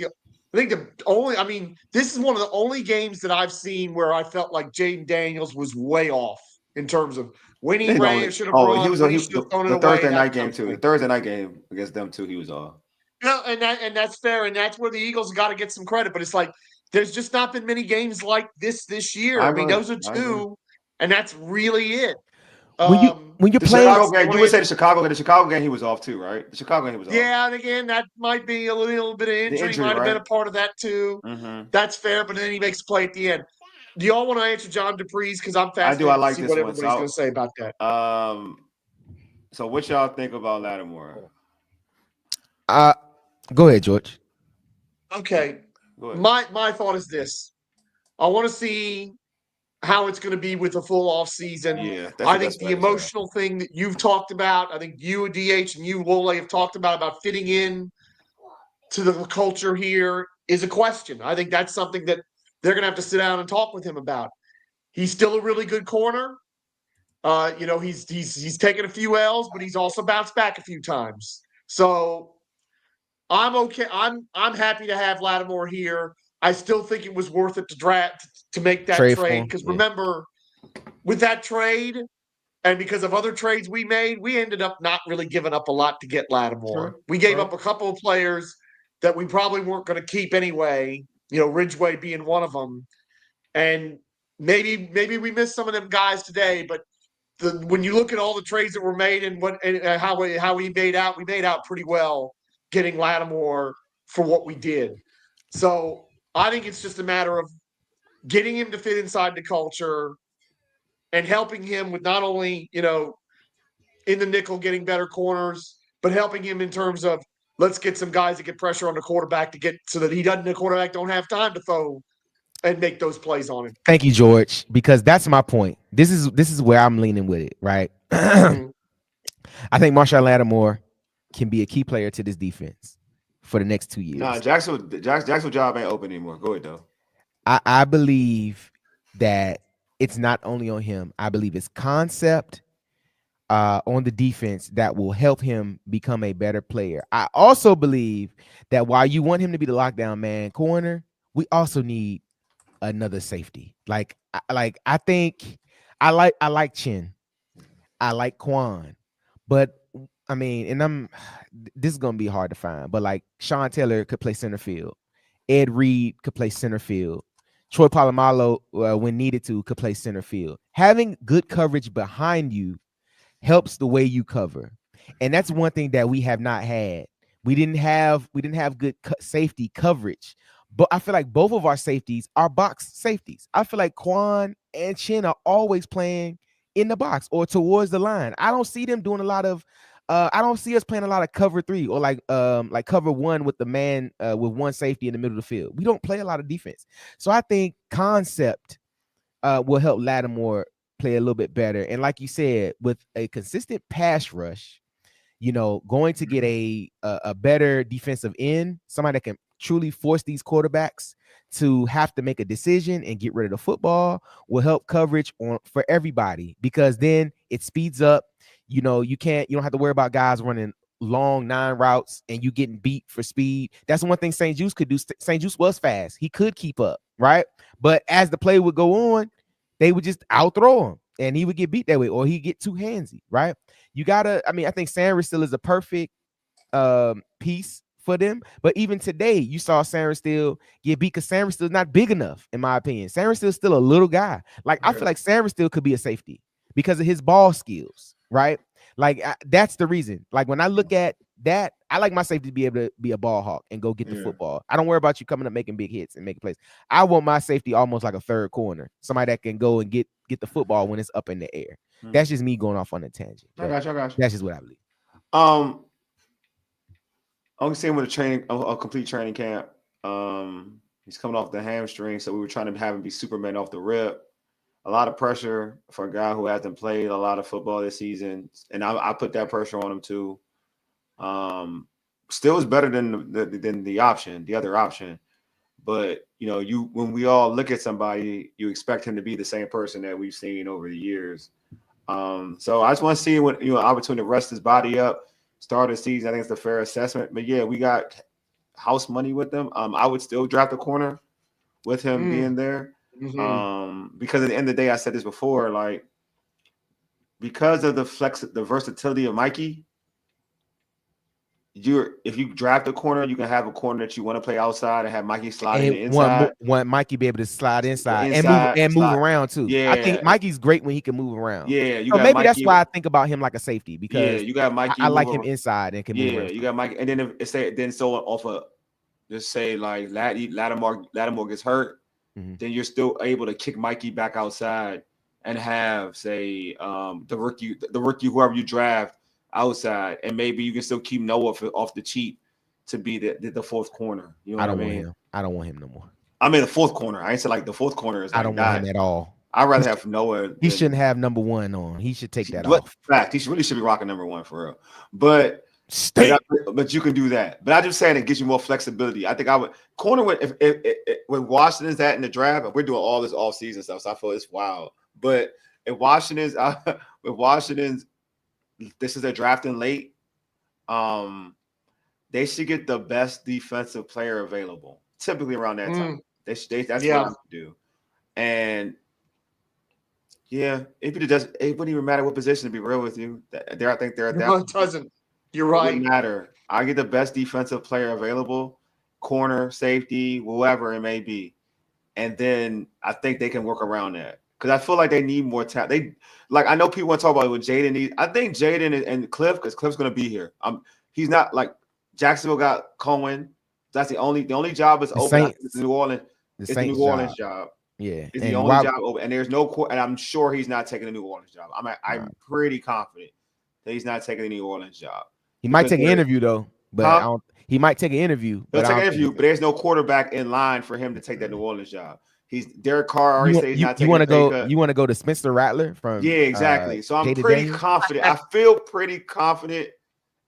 the only, I mean, this is one of the only games that I've seen where I felt like Jayden Daniels was way off in terms of when he ran, should have run, when he should have thrown it the away. Thursday night game too. The Thursday night game against them too, he was off. No, and that's fair, and that's where the Eagles got to get some credit. But it's like there's just not been many games like this year. I mean, those are two, and that's really it. When you're playing, Chicago game, you would say the Chicago game, he was off too, right? The Chicago game he was off. Yeah, and again, that might be a little bit of injury might have been a part of that too. Mm-hmm. That's fair, but then he makes a play at the end. Do y'all want to answer John Dupree's? Because I'm fascinated I like to see this what one. everybody's going to say about that. So what y'all think about Lattimore? Go ahead, George. Okay. Go ahead. My thought is this. I want to see how it's going to be with a full off season. Yeah, I think the emotional thing that you've talked about, I think you, DH, and you, Lole, have talked about fitting in to the culture here is a question. I think that's something that they're going to have to sit down and talk with him about. He's still a really good corner. He's taken a few L's, but he's also bounced back a few times. So I'm okay. I'm happy to have Lattimore here. I still think it was worth it to make that trade because remember, with that trade and because of other trades we made, we ended up not really giving up a lot to get Lattimore. We gave up a couple of players that we probably weren't going to keep anyway. Ridgeway being one of them, and maybe we missed some of them guys today. But when you look at all the trades that were made and how we made out pretty well getting Lattimore for what we did. So I think it's just a matter of getting him to fit inside the culture and helping him with not only, in the nickel getting better corners, but helping him in terms of let's get some guys that get pressure on the quarterback so that the quarterback don't have time to throw and make those plays on him. Thank you, George, because that's my point. This is where I'm leaning with it, right? I think Marshall Lattimore can be a key player to this defense for the next 2 years. Nah, Jacksonville job ain't open anymore. Go ahead, though. I believe that it's not only on him. I believe it's concept on the defense that will help him become a better player. I also believe that while you want him to be the lockdown man corner, we also need another safety. I think I like Chin. I like Quan. But I mean, and this is gonna be hard to find, but like Sean Taylor could play center field. Ed Reed could play center field. Troy Polamalu, when needed to, could play center field. Having good coverage behind you helps the way you cover, and that's one thing that we have not had. We didn't have good safety coverage, but I feel like both of our safeties are box safeties. I feel like Quan and Chin are always playing in the box or towards the line. I don't see them doing a lot of. I don't see us playing a lot of cover 3 or like cover 1 with the man with one safety in the middle of the field. We don't play a lot of defense, so I think concept will help Lattimore play a little bit better. And like you said, with a consistent pass rush, going to get a better defensive end, somebody that can truly force these quarterbacks to have to make a decision and get rid of the football will help coverage for everybody, because then it speeds up. You don't have to worry about guys running long 9 routes and you getting beat for speed. That's one thing St. Juice could do. St. Juice was fast. He could keep up, right? But as the play would go on, they would just outthrow him and he would get beat that way, or he'd get too handsy, right? I think Sanders still is a perfect piece for them. But even today, you saw Sanders still get beat because Sanders still not big enough, in my opinion. Sanders still a little guy. I feel like Sanders still could be a safety because of his ball skills, right? That's the reason. When I look at that, I like my safety to be able to be a ball hawk and go get the football. I don't worry about you coming up making big hits and making plays. I want my safety almost like a third corner, somebody that can go and get the football when it's up in the air. That's just me going off on a tangent. I got you. That's just what I believe. I'm seeing with a complete training camp. He's coming off the hamstring, so we were trying to have him be Superman off the rip. A lot of pressure for a guy who hasn't played a lot of football this season, and I put that pressure on him too. Still is better than the other option, but when we all look at somebody, you expect him to be the same person that we've seen over the years. So I just want to see what opportunity to rest his body up, start of the season. I think it's the fair assessment. But yeah, we got house money with them. I would still draft a corner with him being there. Because at the end of the day, I said this before, like because of the versatility of Mikey, if you draft a corner, you can have a corner that you want to play outside and have Mikey slide in the inside. Want Mikey be able to slide inside and move around too. Yeah, I think Mikey's great when he can move around. Yeah, so maybe Mikey, that's why I think about him like a safety because you got Mikey. I like him inside and can move around. You got Mikey, and then off of just say like Lattimore gets hurt, then you're still able to kick Mikey back outside and have say the rookie whoever you draft outside, and maybe you can still keep Noah off the cheap to be the fourth corner. You know what I mean? I don't want him no more. I mean the fourth corner. I ain't say like the fourth corner is. Like I don't want him at all. I'd rather have Noah. He shouldn't have number 1 on. He should take that off. Fact, he should be rocking number 1 for real. But you can do that. But I'm just saying it gives you more flexibility. I think I would corner with if Washington's at in the draft, and we're doing all this off-season stuff, so I feel it's wild. But if Washington's this is their drafting late, they should get the best defensive player available. Typically around that time. That's what I would do. And yeah, it wouldn't even matter what position, to be real with you. I think they're at that. No, it doesn't. You're right. It doesn't matter. I get the best defensive player available, corner, safety, whoever it may be. And then I think they can work around that. Because I feel like they need more talent. I know people want to talk about what Jayden needs. I think Jayden and Cliff, because Cliff's going to be here. He's not like Jacksonville got Cohen. That's the only job is open. It's the New Orleans. It's the New Orleans job. Yeah, it's the only job open, and there's no. And I'm sure he's not taking the New Orleans job. I'm pretty confident that he's not taking the New Orleans job. He might take an interview though, but he might take an interview. He'll take an interview, but there's no quarterback in line for him to take that New Orleans job. Derek Carr already said he's not taking. You want to go to Spencer Rattler from? Yeah, exactly. So I'm pretty confident. I feel pretty confident,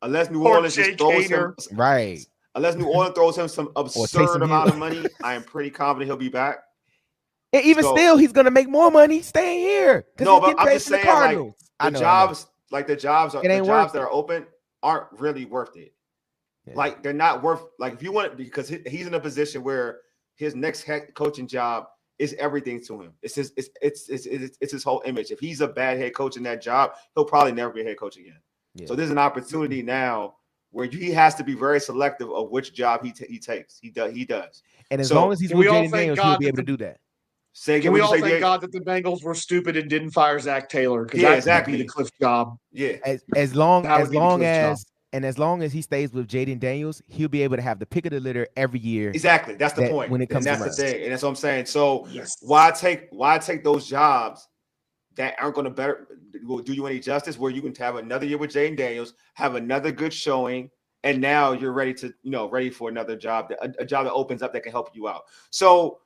unless New Orleans just throws him right. Unless New Orleans throws him some absurd amount of money, I am pretty confident he'll be back. And even still, he's gonna make more money staying here. No, but I'm just saying, the jobs that are open aren't really worth it. Yeah. Like they're not worth. Like if you want it, because he's in a position where his next head coaching job is everything to him. It's his whole image. If he's a bad head coach in that job, he'll probably never be a head coach again. Yeah. So there's an opportunity now where he has to be very selective of which job he takes. He does. And as long as he's with Jayden Daniels, he'll be able to do that. Can we all thank God that the Bengals were stupid and didn't fire Zach Taylor? Because that's exactly the Cliff job. Yeah. As long as he stays with Jayden Daniels, he'll be able to have the pick of the litter every year. Exactly. That's the point. When it comes to the thing. And that's what I'm saying. So why take those jobs that aren't going to do you any justice, where you can have another year with Jayden Daniels, have another good showing, and now you're ready for another job, a job that opens up that can help you out. So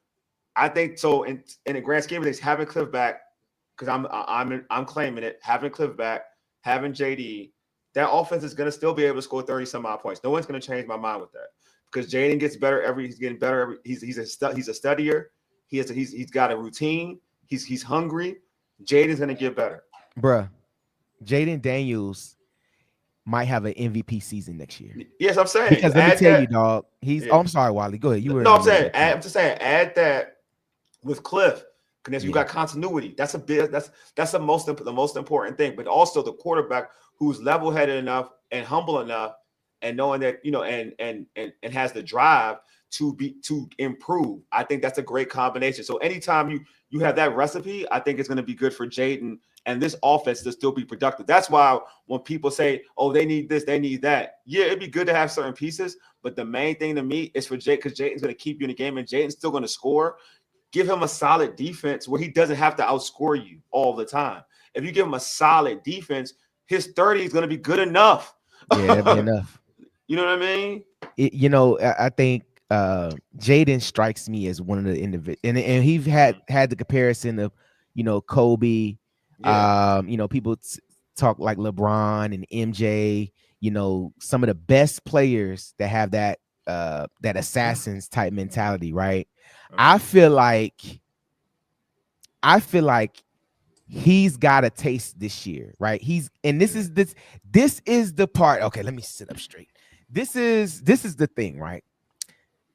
I think so in the grand scheme of things, having Cliff back, because I'm claiming it, having Cliff back, having JD, that offense is going to still be able to score 30 some odd points. No one's going to change my mind with that, because Jayden gets better he's getting better. He's a studier. He's got a routine. He's hungry. Jayden's going to get better. Bruh, Jayden Daniels might have an MVP season next year. Yes, I'm saying. Because let me tell you, dog. I'm sorry, Wally. Go ahead. I'm just saying, add that with Cliff, because you got continuity. That's the most important thing. But also the quarterback who's level-headed enough and humble enough, and knowing that and has the drive to improve. I think that's a great combination. So anytime you have that recipe, I think it's going to be good for Jayden and this offense to still be productive. That's why when people say, "Oh, they need this, they need that," yeah, it'd be good to have certain pieces. But the main thing to me is for Jayden, because Jayden's going to keep you in the game, and Jayden's still going to score. Give him a solid defense where he doesn't have to outscore you all the time. If you give him a solid defense, his 30 is going to be good enough. Yeah, that'd be enough. You know what I mean? I think Jayden strikes me as one of the individuals, and he's had the comparison of, Kobe. Yeah. People talk like LeBron and MJ. Some of the best players that have that assassins type mentality, right? I feel like he's got a taste this year, right? This is the part. Okay, let me sit up straight. This is the thing, right?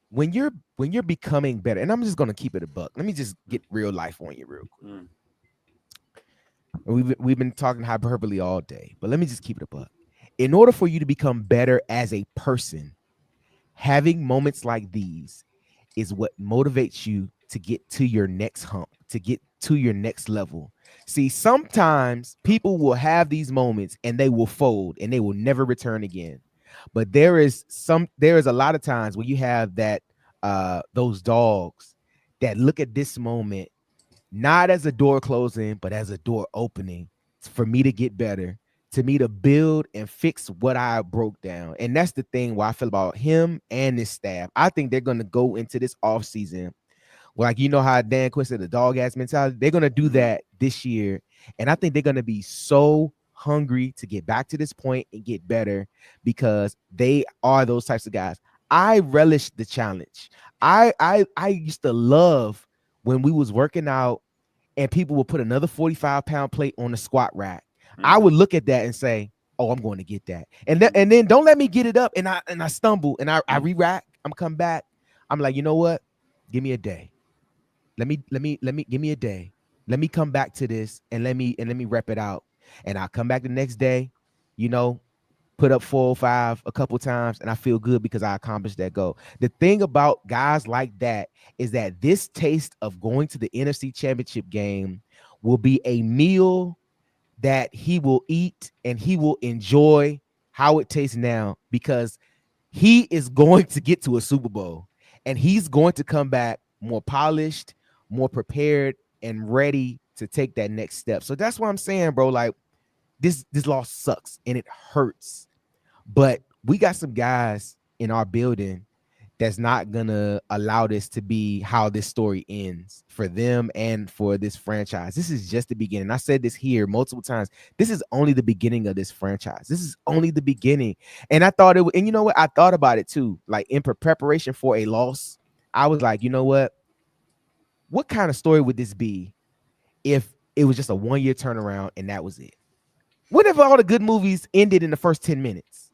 When you're becoming better, and I'm just gonna keep it a buck. Let me just get real life on you real quick. We've been talking hyperbole all day, but let me just keep it a buck. In order for you to become better as a person, having moments like these is what motivates you to get to your next hump, to get to your next level. See, sometimes people will have these moments and they will fold and they will never return again. But there is a lot of times where you have that those dogs that look at this moment not as a door closing, but as a door opening for me to get better, to me to build and fix what I broke down. And that's the thing why I feel about him and his staff. I think they're going to go into this offseason. Like, you know how Dan Quinn said the dog ass mentality, they're going to do that this year. And I think they're going to be so hungry to get back to this point and get better because they are those types of guys. I relish the challenge. I used to love when we was working out and people would put another 45-pound plate on the squat rack. I would look at that and say, oh, I'm going to get that. And then don't let me get it up and I stumble and I re-rack. I'm come back. I'm like, you know what? Give me a day. Let me give me a day. Let me come back to this and let me rep it out. And I'll come back the next day, put up 4 or 5 a couple times, and I feel good because I accomplished that goal. The thing about guys like that is that this taste of going to the NFC Championship game will be a meal that he will eat and he will enjoy how it tastes now because he is going to get to a Super Bowl and he's going to come back more polished, more prepared, and ready to take that next step. So that's what I'm saying, bro. Like, this loss sucks and it hurts. But we got some guys in our building that's not gonna allow this to be how this story ends for them and for this franchise. This is just the beginning. I said this here multiple times. This is only the beginning of this franchise. This is only the beginning. And I thought and you know what? I thought about it too. Like in preparation for a loss, I was like, you know what? What kind of story would this be if it was just a 1-year turnaround and that was it? What if all the good movies ended in the first 10 minutes?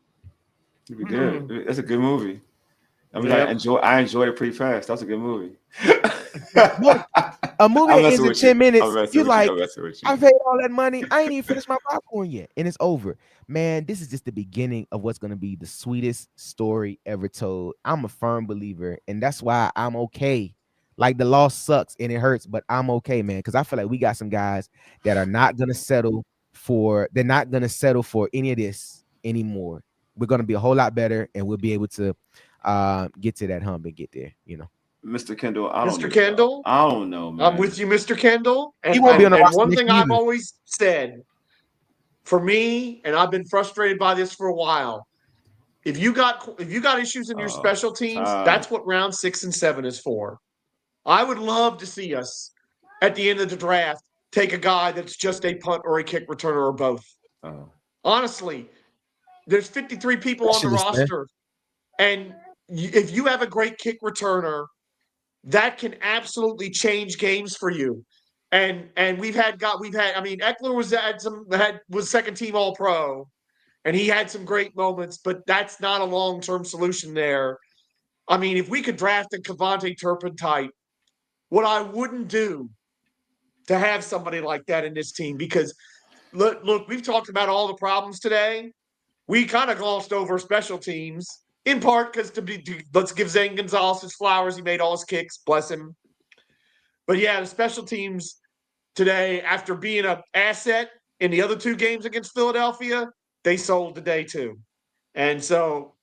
It'd be good. That's a good movie. I mean, I enjoyed it pretty fast. That's a good movie. A movie that ends in 10 minutes. You're like, I paid all that money. I ain't even finished my popcorn yet. And it's over. Man, this is just the beginning of what's going to be the sweetest story ever told. I'm a firm believer. And that's why I'm okay. Like the loss sucks and it hurts, but I'm okay, man. Because I feel like we got some guys that are not going to settle for any of this anymore. We're going to be a whole lot better and we'll be able to get to that hump and get there, Mr. Kendall, I don't know, man. I'm with you, Mr. Kendall. And, he won't be on the roster one thing I've either. always said, for me, and I've been frustrated by this for a while, if you got issues in your special teams, that's what round 6 and 7 is for. I would love to see us at the end of the draft take a guy that's just a punt or a kick returner or both. Honestly, there's 53 people on the roster, and if you have a great kick returner, that can absolutely change games for you. And we've had. I mean, Eckler was second team All Pro, and he had some great moments, but that's not a long-term solution there. I mean, if we could draft a Kevontae Turpin type, what I wouldn't do to have somebody like that in this team, because look, we've talked about all the problems today. We kind of glossed over special teams, in part because let's give Zane Gonzalez his flowers. He made all his kicks, bless him. But yeah, the special teams today, after being an asset in the other 2 games against Philadelphia, they sold today too. And so,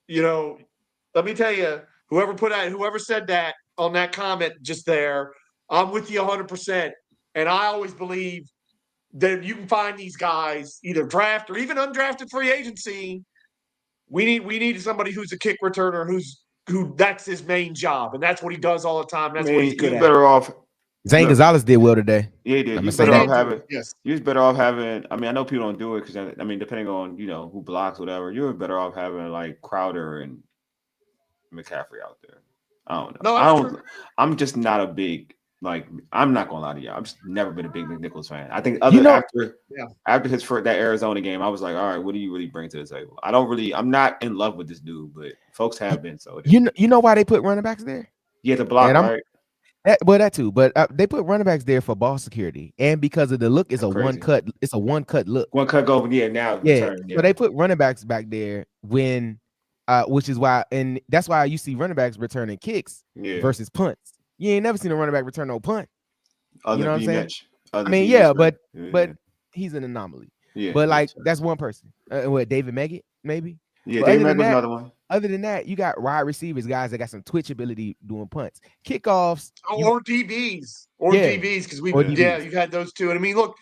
let me tell you, whoever said that on that comment just there, I'm with you 100%. And I always believe that you can find these guys either draft or even undrafted free agency. We need somebody who's a kick returner, who that's his main job, and that's what he does all the time. That's what he's good at. Better off. Zane Gonzalez did well today. Yeah, he did. He was better off having. Yes. He was better off having. I mean, I know people don't do it because depending on who blocks, whatever, you're better off having like Crowder and McCaffrey out there. I don't know. No, I'm just not a big Like, I'm not gonna lie to you. I've just never been a big McNichols fan. I think after his that Arizona game, I was like, all right, what do you really bring to the table? I'm not in love with this dude, but folks have been. So you know why they put running backs there? Yeah, the block, right? That too, but they put running backs there for ball security, and because of the look, it's a one cut look. One cut go, now. So they put running backs back there when, which is why, and that's why you see running backs returning kicks versus punts. You ain't never seen a running back return no punt. You know what I'm saying? I mean, but he's an anomaly. Yeah, but like that's one person. What, David Meggett, maybe? Yeah, David Meggett was another one. Other than that, you got wide receivers, guys that got some twitch ability doing punts, kickoffs, or DBs, because you've had those too. And I mean, look,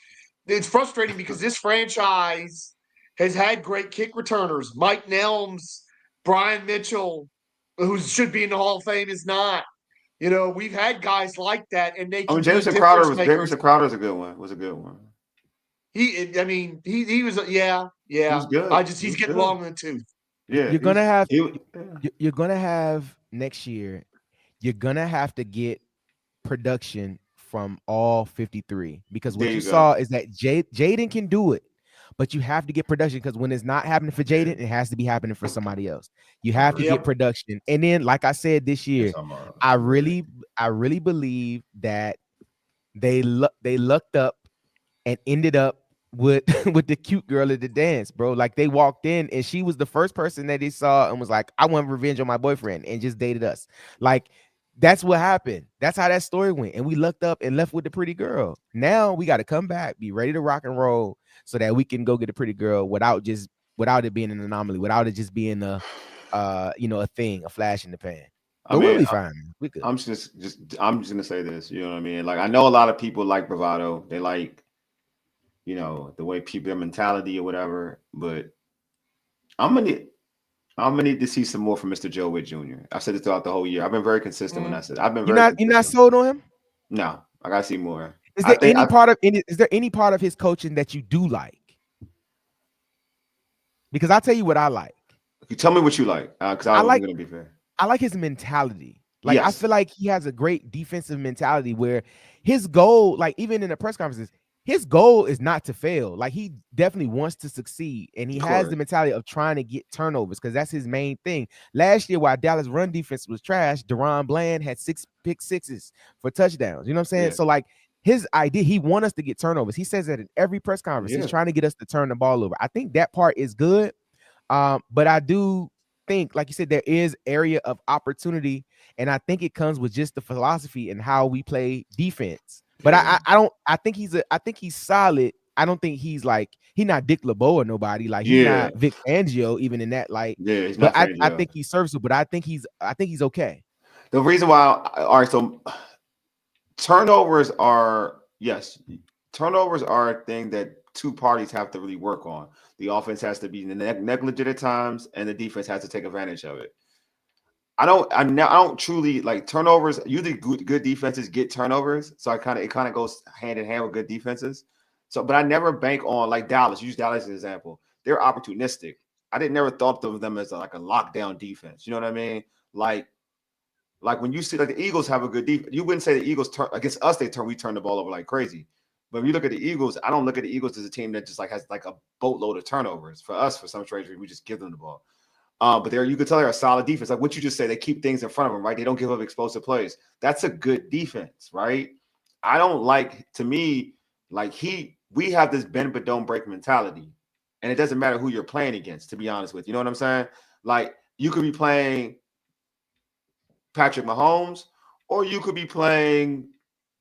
it's frustrating because this franchise has had great kick returners. Mike Nelms, Brian Mitchell, who should be in the Hall of Fame, is not. You know, we've had guys like that, and they. Jameson Crowder is a good one. He was good. He's getting long in the tooth. Yeah, you're gonna have next year. You're gonna have to get production from all 53 because what you saw is that Jayden can do it, but you have to get production because when it's not happening for Jayden, it has to be happening for somebody else. You have to get production, and then, like I said this year, I really believe that they lucked up and ended up with the cute girl at the dance, bro. Like they walked in and she was the first person that they saw and was like, I want revenge on my boyfriend, and just dated us. Like that's what happened. That's how that story went. And we lucked up and left with the pretty girl. Now we got to come back, be ready to rock and roll so that we can go get a pretty girl without it being an anomaly, without it just being a thing, a flash in the pan. But we'll be fine. We good. I'm just gonna say this, you know what I mean? Like I know a lot of people like bravado. They like, you know, the way people, their mentality or whatever, but I'm gonna need to see some more from Mr. Joe Witt Jr. I've said it throughout the whole year. I've been very consistent when I said you're not sold on him. No, I gotta see more. Is there any part of his coaching that you do like? Because I'll tell you what I like. You tell me what you like, because I'm gonna be fair. I like his mentality. Like I feel like he has a great defensive mentality where his goal, like even in the press conferences, his goal is not to fail. Like he definitely wants to succeed, and he has the mentality of trying to get turnovers because that's his main thing. Last year, while Dallas' run defense was trash, Deron Bland had 6 pick sixes for touchdowns. You know what I'm saying? Yeah. So like his idea, he wants us to get turnovers. He says that in every press conference. He's trying to get us to turn the ball over. I think that part is good, but I do think, like you said, there is area of opportunity, and I think it comes with just the philosophy and how we play defense. But I think he's solid. I don't think he's not Dick LeBeau or nobody. Like he's not Vic Fangio even in that light. Yeah, he's not. But I think he's serviceable. But I think he's okay. The reason why, all right, so turnovers are a thing that two parties have to really work on. The offense has to be negligent at times, and the defense has to take advantage of it. I don't truly like turnovers. Usually good defenses get turnovers. So it kind of goes hand in hand with good defenses. So, but I never bank on like Dallas. Use Dallas as an example. They're opportunistic. I never thought of them as like a lockdown defense. You know what I mean? Like when you see like the Eagles have a good defense, you wouldn't say the Eagles turn against us. We turn the ball over like crazy. But when you look at the Eagles, I don't look at the Eagles as a team that just like has like a boatload of turnovers. For us, for some strange reason, we just give them the ball. But you could tell they're a solid defense. Like what you just say, they keep things in front of them, right? They don't give up explosive plays. That's a good defense, right? I don't like, to me, like we have this bend but don't break mentality. And it doesn't matter who you're playing against, to be honest with you. You know what I'm saying? Like you could be playing Patrick Mahomes, or you could be playing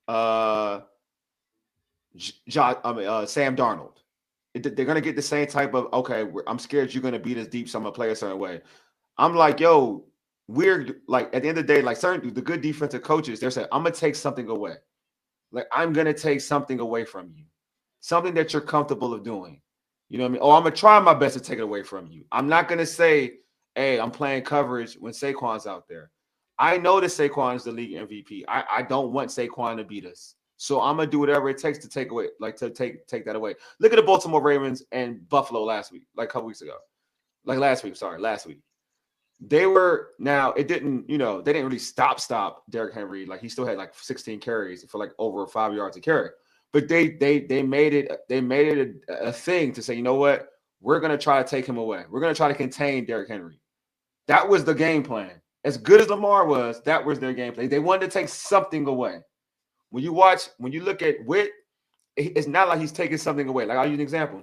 Sam Darnold. They're going to get the same type of, okay, I'm scared you're going to beat us deep, so I'm going to play a certain way. I'm like, yo, we're like, at the end of the day, like the good defensive coaches, they're saying, I'm going to take something away. Like, I'm going to take something away from you, something that you're comfortable of doing. You know what I mean? Oh, I'm going to try my best to take it away from you. I'm not going to say, hey, I'm playing coverage when Saquon's out there. I know that Saquon is the league MVP. I don't want Saquon to beat us. So I'm gonna do whatever it takes to take that away. Look at the Baltimore Ravens and Buffalo last week, last week. they were now. It didn't, they didn't really stop Derrick Henry. Like he still had like 16 carries for like over 5 yards a carry. But they made it a thing to say, you know what, we're gonna try to take him away. We're gonna try to contain Derrick Henry. That was the game plan. As good as Lamar was, that was their game plan. They wanted to take something away. When you look at Witt, it's not like he's taking something away. Like I'll use an example.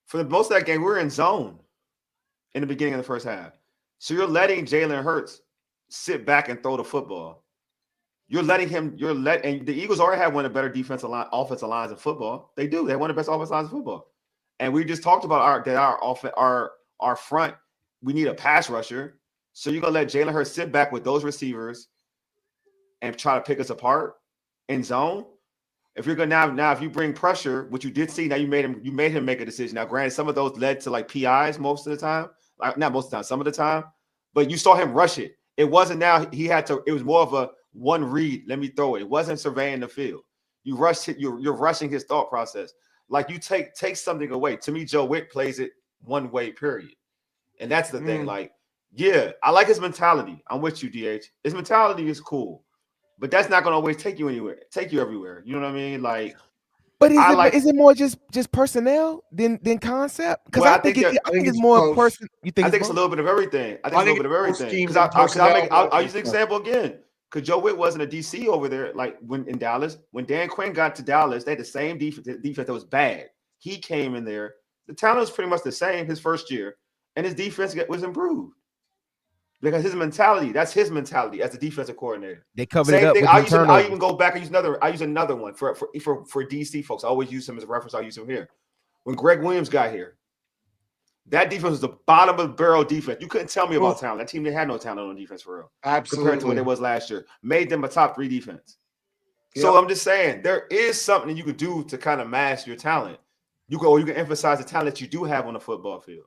For most of that game, we were in zone in the beginning of the first half. So you're letting Jalen Hurts sit back and throw the football. And the Eagles already have one of the better offensive lines in football. They do. They have one of the best offensive lines in football. And we just talked about our front. We need a pass rusher. So you're gonna let Jalen Hurts sit back with those receivers and try to pick us apart in zone. If you're gonna now if you bring pressure, which you did see, now you made him make a decision. Now, granted, some of those led to like PIs most of the time, not most of the time, some of the time, but you saw him rush it. It wasn't now he had to. It was more of a one read. Let me throw it. It wasn't surveying the field. You rushed it. You're rushing his thought process. Like you take something away. To me, Joe Witt plays it one way. Period. And that's the thing. Like, yeah, I like his mentality. I'm with you, DH. His mentality is cool. But that's not going to always take you anywhere, take you everywhere. You know what I mean? Like, but is it more just personnel than concept? Because I think it's more person. You think? I think it's a little bit of everything. I think it's a little bit of everything. Because I'll use an example again. Because Joe Witt wasn't a DC over there, like when in Dallas. When Dan Quinn got to Dallas, they had the same defense that was bad. He came in there. The talent was pretty much the same his first year, and his defense was improved. Because his mentality, that's his mentality as a defensive coordinator. They covered it up. I'll even go back and use another one for DC folks. I always use him as a reference. I'll use him here. When Greg Williams got here, that defense was the bottom of the barrel defense. You couldn't tell me about talent. That team didn't have no talent on defense for real. Absolutely. Compared to what it was last year. Made them a top 3 defense. Yep. So I'm just saying, there is something that you could do to kind of mask your talent. You can emphasize the talent that you do have on the football field.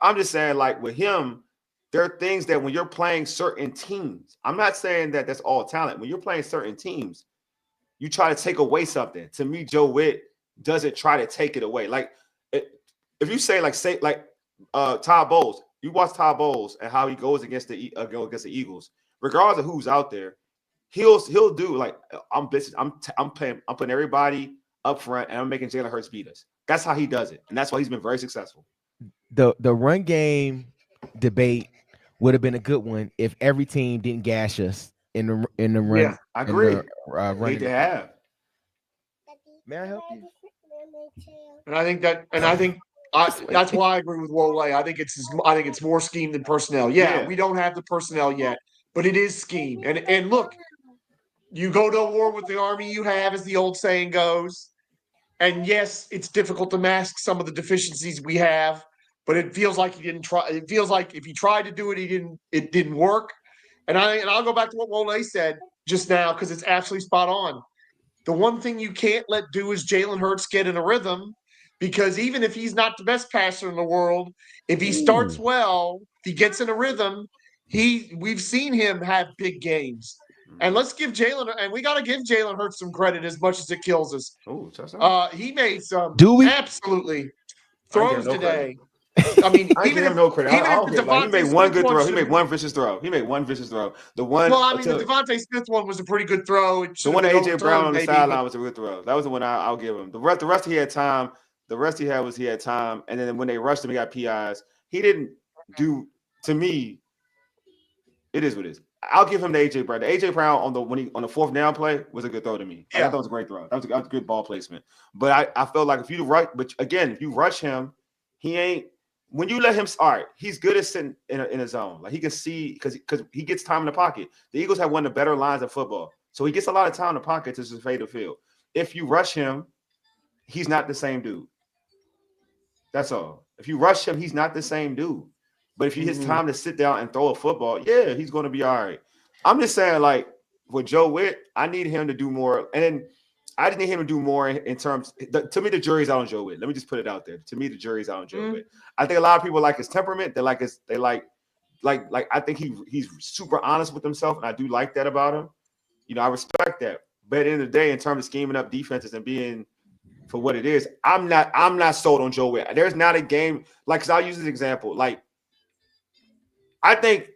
I'm just saying, like with him, there are things that when you're playing certain teams, I'm not saying that that's all talent. When you're playing certain teams, you try to take away something. To me, Joe Witt doesn't try to take it away. Like if you say Todd Bowles, you watch Todd Bowles and how he goes against the Eagles, regardless of who's out there, he'll do like I'm putting everybody up front and I'm making Jalen Hurts beat us. That's how he does it, and that's why he's been very successful. The run game debate would have been a good one if every team didn't gash us in the run. Yeah, I agree. Need to have. May I help you? That's why I agree with Wole. I think it's more scheme than personnel. Yeah, we don't have the personnel yet, but it is scheme. And look, you go to war with the army you have, as the old saying goes. And yes, it's difficult to mask some of the deficiencies we have. But it feels like he didn't try. It feels like if he tried to do it, it didn't work. And I'll go back to what Wole said just now because it's absolutely spot on. The one thing you can't let do is Jalen Hurts get in a rhythm, because even if he's not the best passer in the world, if he starts well, if he gets in a rhythm, we've seen him have big games. And let's give we got to give Jalen Hurts some credit as much as it kills us. He made some absolutely throws today. I mean, I give him no credit. He made one good throw. He made one vicious throw. The one. Well, I mean, the Devontae Smith one was a pretty good throw. The one that AJ Brown on the sideline was a good throw. That was the one I'll give him. The rest he had time. The rest he had time. And then when they rushed him, he got PIs. He didn't do. To me, it is what it is. I'll give him the AJ Brown. The AJ Brown on the 4th down play was a good throw to me. Yeah. I thought that was a great throw. That was a good ball placement. But I felt like if you rush him, he ain't. When you let him start, he's good at sitting in a zone. Like he can see because he gets time in the pocket. The Eagles have one of the better lines of football, so he gets a lot of time in the pocket to just fade the field. If you rush him, he's not the same dude. That's all. If you rush him, he's not the same dude. But if you his time to sit down and throw a football, yeah, he's going to be all right. I'm just saying, like with Joe Witt, I need him to do more, and then I just need him to do more in terms. To me, the jury's out on Joe Witt. Let me just put it out there. To me, the jury's out on Joe Witt. I think a lot of people like his temperament. They like I think he's super honest with himself, and I do like that about him. You know, I respect that. But at the end of the day, in terms of scheming up defenses and being for what it is, I'm not sold on Joe Witt. There's not a game like. Cause I'll use this example. Like I think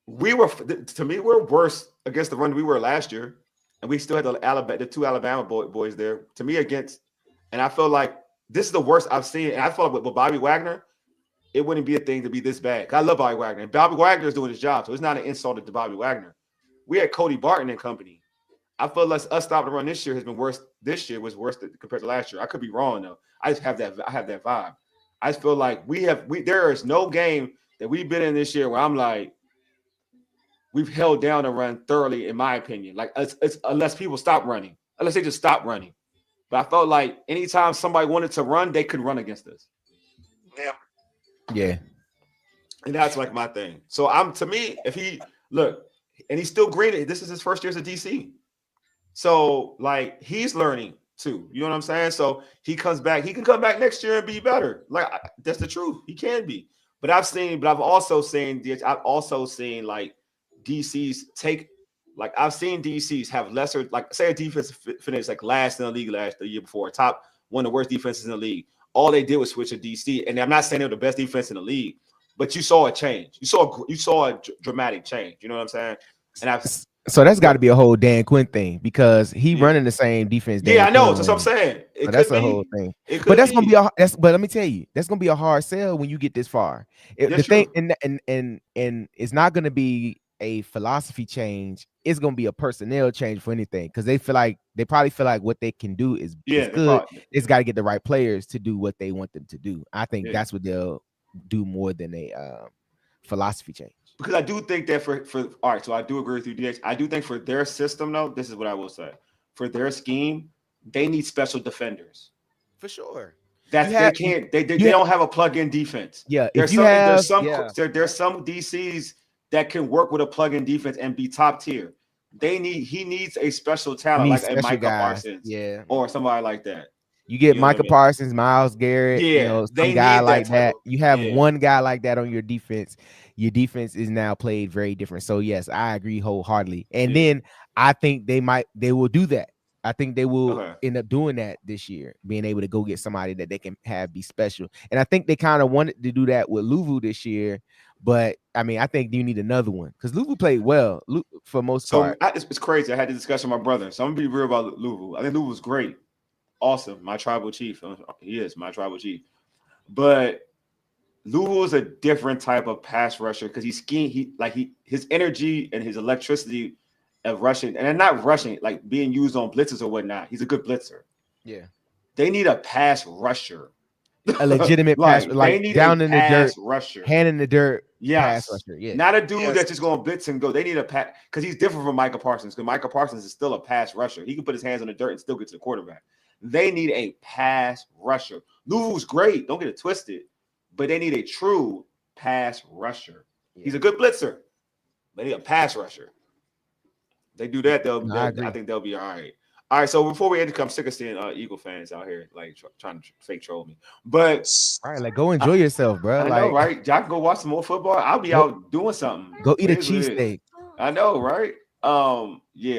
we're worse against the run we were last year, and we still had the two Alabama boys there. To me, and I feel like this is the worst I've seen. And I feel like with Bobby Wagner, it wouldn't be a thing to be this bad. I love Bobby Wagner, and Bobby Wagner is doing his job, so it's not an insult to Bobby Wagner. We had Cody Barton and company. I feel like us stopping the run this year has been worse. This year was worse compared to last year. I could be wrong though. I just have that. I have that vibe. I just feel like there is no game that we've been in this year where I'm like, we've held down the run thoroughly, in my opinion. Like it's unless people stop running, unless they just stop running. But I felt like anytime somebody wanted to run, they could run against us. Yeah. Yeah. And that's like my thing. So to me, if he look, and he's still green, this is his first year as a DC. So like he's learning too. You know what I'm saying? So he comes back, he can come back next year and be better. Like that's the truth. He can be. But I've also seen like DCs take, like I've seen DCs have lesser, like say a defense finish like last in the league the year before, top one of the worst defenses in the league. All they did was switch to DC, and I'm not saying they're the best defense in the league, but you saw a change. You saw a dramatic change. You know what I'm saying? And so that's got to be a whole Dan Quinn thing because he running the same defense. I know. That's what I'm saying. So that's a whole thing. But that's gonna be but let me tell you, that's gonna be a hard sell when you get this far. The thing, and it's not gonna be a philosophy change. It's gonna be a personnel change for anything because they probably feel like what they can do is good. It's got to get the right players to do what they want them to do. I think that's what they'll do more than a philosophy change. Because I do think that for all right, so I do agree with you, DH. I do think for their system, though, this is what I will say. For their scheme, they need special defenders. For sure. They don't have a plug-in defense. Yeah. There's some DCs that can work with a plug-in defense and be top tier. He needs a special talent like a Micah Parsons, or somebody like that. You get Micah Parsons, Myles Garrett, some guy like that. You have one guy like that on your defense. Your defense is now played very different. So yes, I agree wholeheartedly. And then I think they will do that. I think they will end up doing that this year, being able to go get somebody that they can have be special. And I think they kind of wanted to do that with Luvu this year. But I mean, I think you need another one because Luvu played well for most part. It's crazy. I had this discussion with my brother. So I'm gonna be real about Luvu. I think Luvu's great. Awesome. My tribal chief. He is my tribal chief. But Luvu is a different type of pass rusher because his energy and his electricity of rushing, and not rushing, like being used on blitzes or whatnot. He's a good blitzer. Yeah. They need a pass rusher. A legitimate pass, like down in the dirt, rusher. hand in the dirt, pass rusher. Yeah. Not a dude that's just going to blitz and go. They need a pass because he's different from Micah Parsons because Micah Parsons is still a pass rusher. He can put his hands on the dirt and still get to the quarterback. They need a pass rusher. Luvu's great. Don't get it twisted. But they need a true pass rusher. Yeah. He's a good blitzer. They need a pass rusher. They do that, I think they'll be all right. All right, so before we end, I'm sick of seeing Eagle fans out here like trying to fake troll me. But all right, like go enjoy yourself, bro. I know, right? Y'all can go watch some more football. I'll be out doing something. Go eat a cheesesteak. I know, right?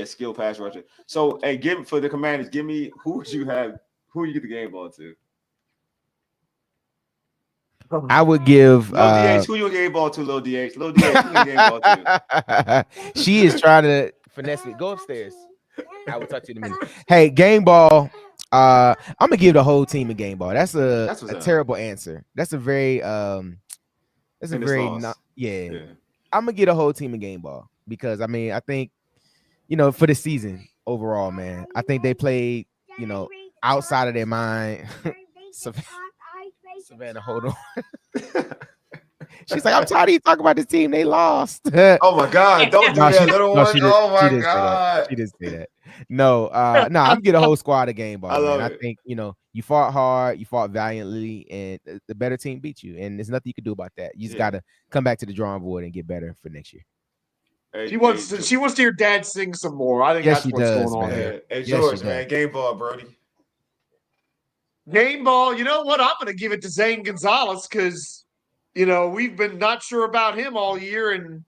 Skill pass rusher. So, hey, for the Commanders, give me who you get the game ball to. I would give DH, who you game ball to, Lil DH? Lil DH, who you game ball to? She is trying to finesse me. Go upstairs. I will talk to you in a minute. Hey, game ball. I'm gonna give the whole team a game ball. That's a terrible answer. That's a very I'm gonna get a whole team a game ball because I think for the season overall, man, I think they played outside of their mind. Savannah, hold on. She's like, I'm tired of you talking about this team. They lost. Oh my God! Don't do that, little one. Oh my God! She didn't say that. No, I'm get a whole squad a game ball. I think you fought hard, you fought valiantly, and the better team beat you. And there's nothing you can do about that. You just gotta come back to the drawing board and get better for next year. She wants to hear Dad sing some more. I think that's what's going on here. Hey George, man, game ball, Brody. Game ball. You know what? I'm going to give it to Zane Gonzalez because we've been not sure about him all year, and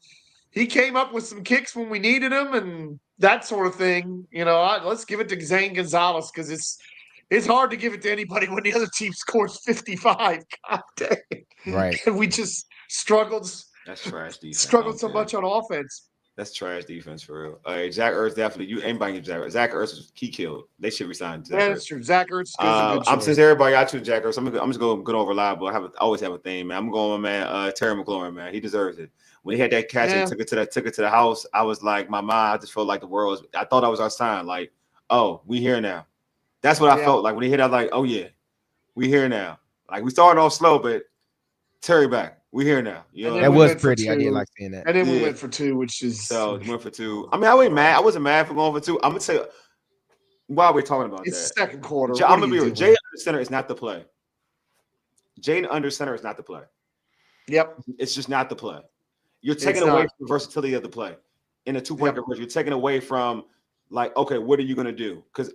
he came up with some kicks when we needed him and that sort of thing. Let's give it to Zane Gonzalez because it's hard to give it to anybody when the other team scores 55. God dang. Right. And we just struggled That's trash defense. Struggled so much on offense. That's trash defense for real. Zach Ertz definitely. You ain't buying Zach Ertz. Zach Ertz was key killed. They should resign Zach Ertz. That's true. Zach Ertz is a good choice. Since everybody I choose Zach Ertz, I'm just going good on reliable. I always have a thing, man. I'm going, man. Terry McLaurin, man. He deserves it. When he had that catch and took it to the house, I was like, my mind. I just felt like the world was. I thought that was our sign. Like, oh, we here now. That's what I felt like when he hit. I was like, oh yeah, we here now. Like we started off slow, but Terry back. We here now. You know, that was pretty. I did like seeing that. And then we went for 2, which is so we went for 2. I mean, I wasn't mad. I wasn't mad for going for 2. I'm gonna tell you while we're talking about it's that. Second quarter. I'm gonna be real. Jayden under center is not the play. Jayden under center is not the play. Yep, it's just not the play. You're taking away from the versatility of the play in a 2-point conversion. You're taking away from like, okay, what are you gonna do? Because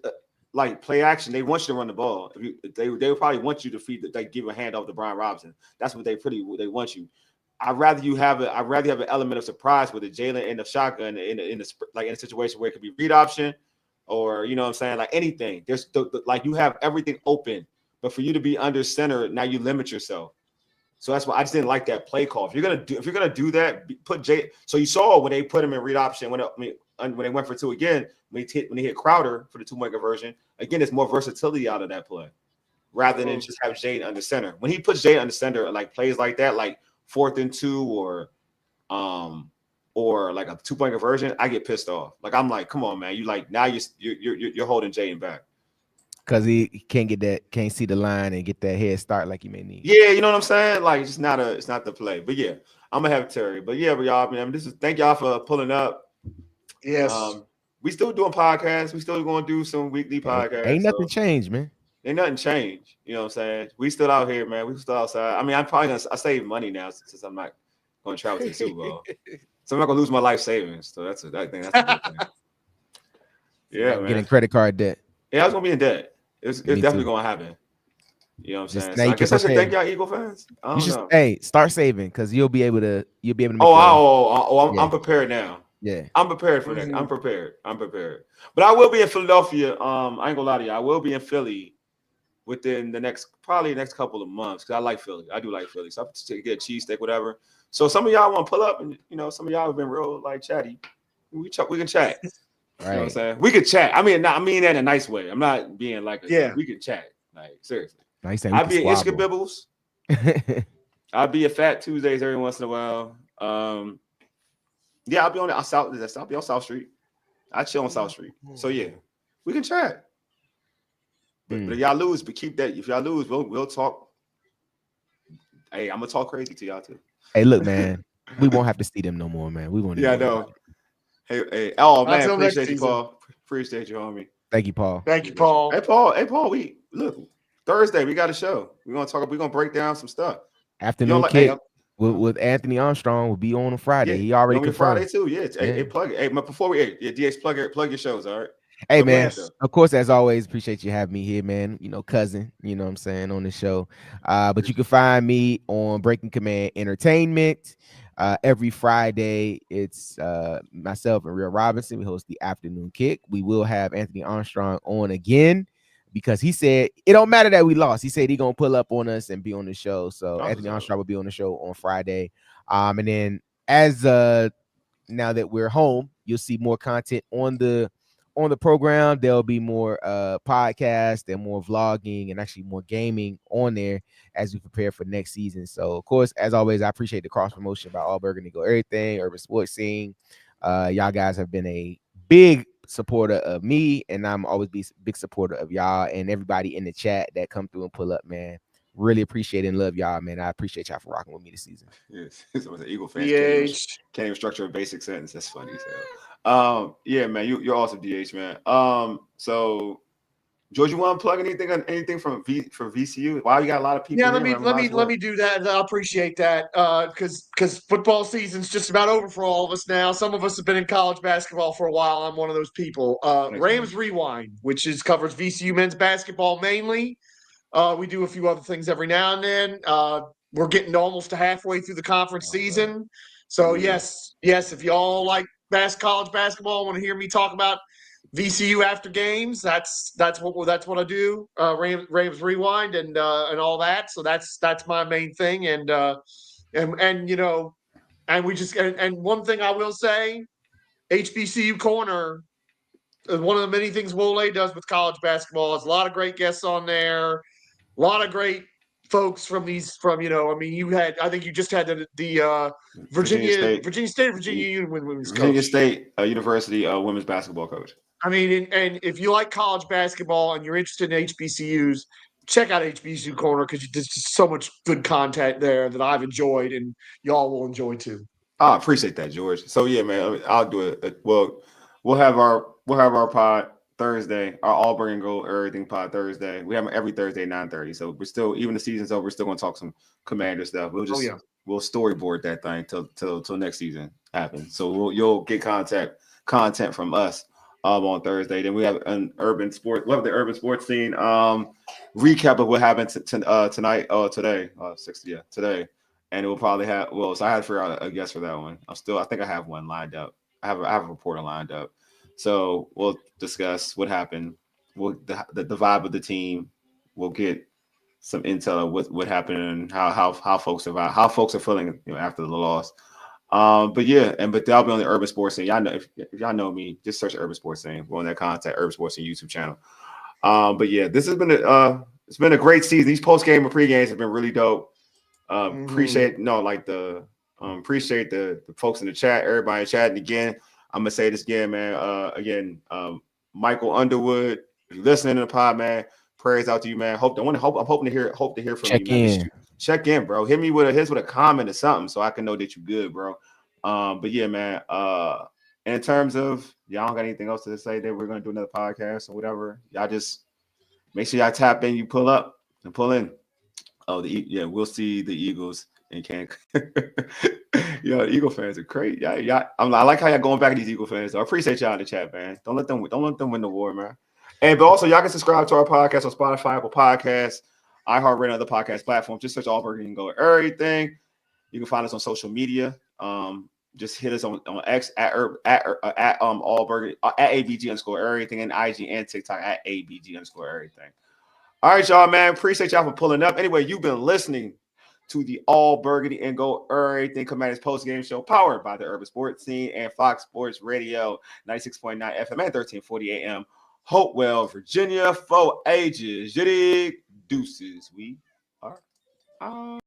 like play action, they want you to run the ball. They would probably want you to give a handoff to Brian Robinson. That's what they want you. I'd rather you have an element of surprise with a Jayden in the shotgun in a situation where it could be read option, or you know what I'm saying, like anything. There's like you have everything open, but for you to be under center, now you limit yourself. So that's why I just didn't like that play call. If you're gonna do that, put Jay. So you saw when they put him in read option when they went for 2 again, when he hit Crowder for the 2-point conversion, again, it's more versatility out of that play rather than just have Jayden under center. When he puts Jayden under center, like plays like that, like 4th and 2 or like a 2-point conversion, I get pissed off. Like I'm like, come on, man, you like now you're holding Jayden back because he can't see the line and get that head start like he may need. Yeah, you know what I'm saying? Like it's not the play. But yeah, I'm gonna have Terry. But yeah, y'all, man, thank y'all for pulling up. Yes. We still doing podcasts. We still going to do some weekly podcasts. Ain't nothing changed, man. Ain't nothing changed. You know what I'm saying? We still out here, man. We still outside. I mean, I save money now since I'm not going to travel to the Super Bowl. So I'm not going to lose my life savings. So that's a good thing. Yeah, man. Getting credit card debt. Yeah, I was going to be in debt. It's definitely going to happen. You know what I'm saying? So I guess I should thank y'all Eagle fans. Start saving because you'll be able to make I'm prepared now. Yeah, I'm prepared for that. I'm prepared. But I will be in Philadelphia. I ain't gonna lie to you. I will be in Philly within the next couple of months because I like Philly. I do like Philly. So I'm to get a cheesesteak, whatever. So some of y'all want to pull up, and some of y'all have been real like chatty. We can chat. Right. You know what I'm saying? We could chat. I mean that in a nice way. I'm not being like we could chat. Like seriously. Nice. I'll be at Ishka Bibbles. I'll be at Fat Tuesdays every once in a while. Yeah, I'll be on South Street. I chill on South Street. So yeah, we can chat. But if y'all lose, but keep that. If y'all lose, we'll talk. Hey, I'm gonna talk crazy to y'all too. Hey, look, man, we won't have to see them no more, man. We won't. Yeah, I know. Hey, oh man, appreciate you, Paul. Appreciate you, homie. Thank you, Paul. Thank you, Paul. Hey, Paul. We look Thursday. We got a show. We're gonna break down some stuff. Afternoon kick. With Anthony Armstrong will be on Friday. He already confirmed. Friday too. Yeah. Hey, plug it. Hey, but before we DH, plug your shows. All right. Hey, man. Of course, as always, appreciate you having me here, man. Cousin. You know what I'm saying, on the show. But you can find me on Breaking Command Entertainment. Every Friday, it's myself and Real Robinson. We host the Afternoon Kick. We will have Anthony Armstrong on again, because he said it don't matter that we lost. He said he gonna pull up on us and be on the show. So Anthony Armstrong will be on the show on Friday. And then as now that we're home, you'll see more content on the program. There'll be more podcasts and more vlogging and actually more gaming on there as we prepare for next season. So of course, as always, I appreciate the cross promotion by All Burgundy Go Everything, Urban Sports Scene. Y'all guys have been a big supporter of me, and I'm always be a big supporter of y'all and everybody in the chat that come through and pull up, man. Really appreciate it and love y'all, man. I appreciate y'all for rocking with me this season. Yes, so an Eagle fan can't even structure a basic sentence. That's funny. So, yeah, man, you're awesome, DH, man. So, George, you want to plug anything from VCU? Wow, you got a lot of people. Yeah, let me do that. I appreciate that because football season's just about over for all of us now. Some of us have been in college basketball for a while. I'm one of those people. Rams Rewind, which covers VCU men's basketball mainly. We do a few other things every now and then. We're getting almost to halfway through the conference season. So yes, if y'all like college basketball, want to hear me talk about VCU after games, that's what I do. Rams Rewind and all that. So that's my main thing. And And one thing I will say, HBCU Corner is one of the many things Wole does with college basketball. There's a lot of great guests on there, a lot of great folks I think you just had the Virginia State Union women's Virginia coach. State University women's basketball coach. I mean, and if you like college basketball and you're interested in HBCUs, check out HBCU Corner because there's just so much good content there that I've enjoyed and y'all will enjoy too. I appreciate that, George. So yeah, man, I'll do it. Well, we'll have our pod Thursday, our All Bring and Go Everything pod Thursday. We have them every Thursday 9:30. So we're still, even the season's over, we're still gonna talk some Commander stuff. We'll storyboard that thing till next season happens. So you'll get content from us on Thursday. Then we have an urban sport. We'll have the urban sports scene recap of what happened today. And it will probably have so I had to figure out a guess for that one. I think I have one lined up. I have a reporter lined up. So we'll discuss what happened. The vibe of the team. We'll get some intel of what happened and how folks survive, how folks are feeling after the loss. But that'll be on the Urban Sports Scene. Y'all know if y'all know me, just search Urban Sports Scene. We're on that contact Urban Sports Scene YouTube channel. But yeah, this has been it's been a great season. These post game and pre games have been really dope. Appreciate the folks in the chat, everybody chatting again. I'm gonna say this again, man. Michael Underwood, if you're listening to the pod, man, prayers out to you, man. I'm hoping to hear from you, man. Check in, bro. Hit me with a comment or something so I can know that you're good, bro. But yeah, man. In terms of y'all don't got anything else to say that we're gonna do another podcast or whatever. Y'all just make sure y'all tap in, you pull up and pull in. Oh, we'll see the Eagles and can't. The Eagle fans are crazy. I like how y'all going back to these Eagle fans. I appreciate y'all in the chat, man. Don't let them win the war, man. But also y'all can subscribe to our podcast on Spotify, Apple Podcasts, iHeartRadio, other podcast platforms. Just search All Burger and Go Everything. You can find us on social media. Just hit us on X at All Burger at ABG_everything and IG and TikTok at ABG_everything. All right, y'all, man. Appreciate y'all for pulling up. Anyway, you've been listening to the All Burgundy and Go Everything Commanders post-game show powered by the Urban Sports Scene and Fox Sports Radio, 96.9 FM and 1340 AM. Hopewell, Virginia, for ages. Deuces. We are out.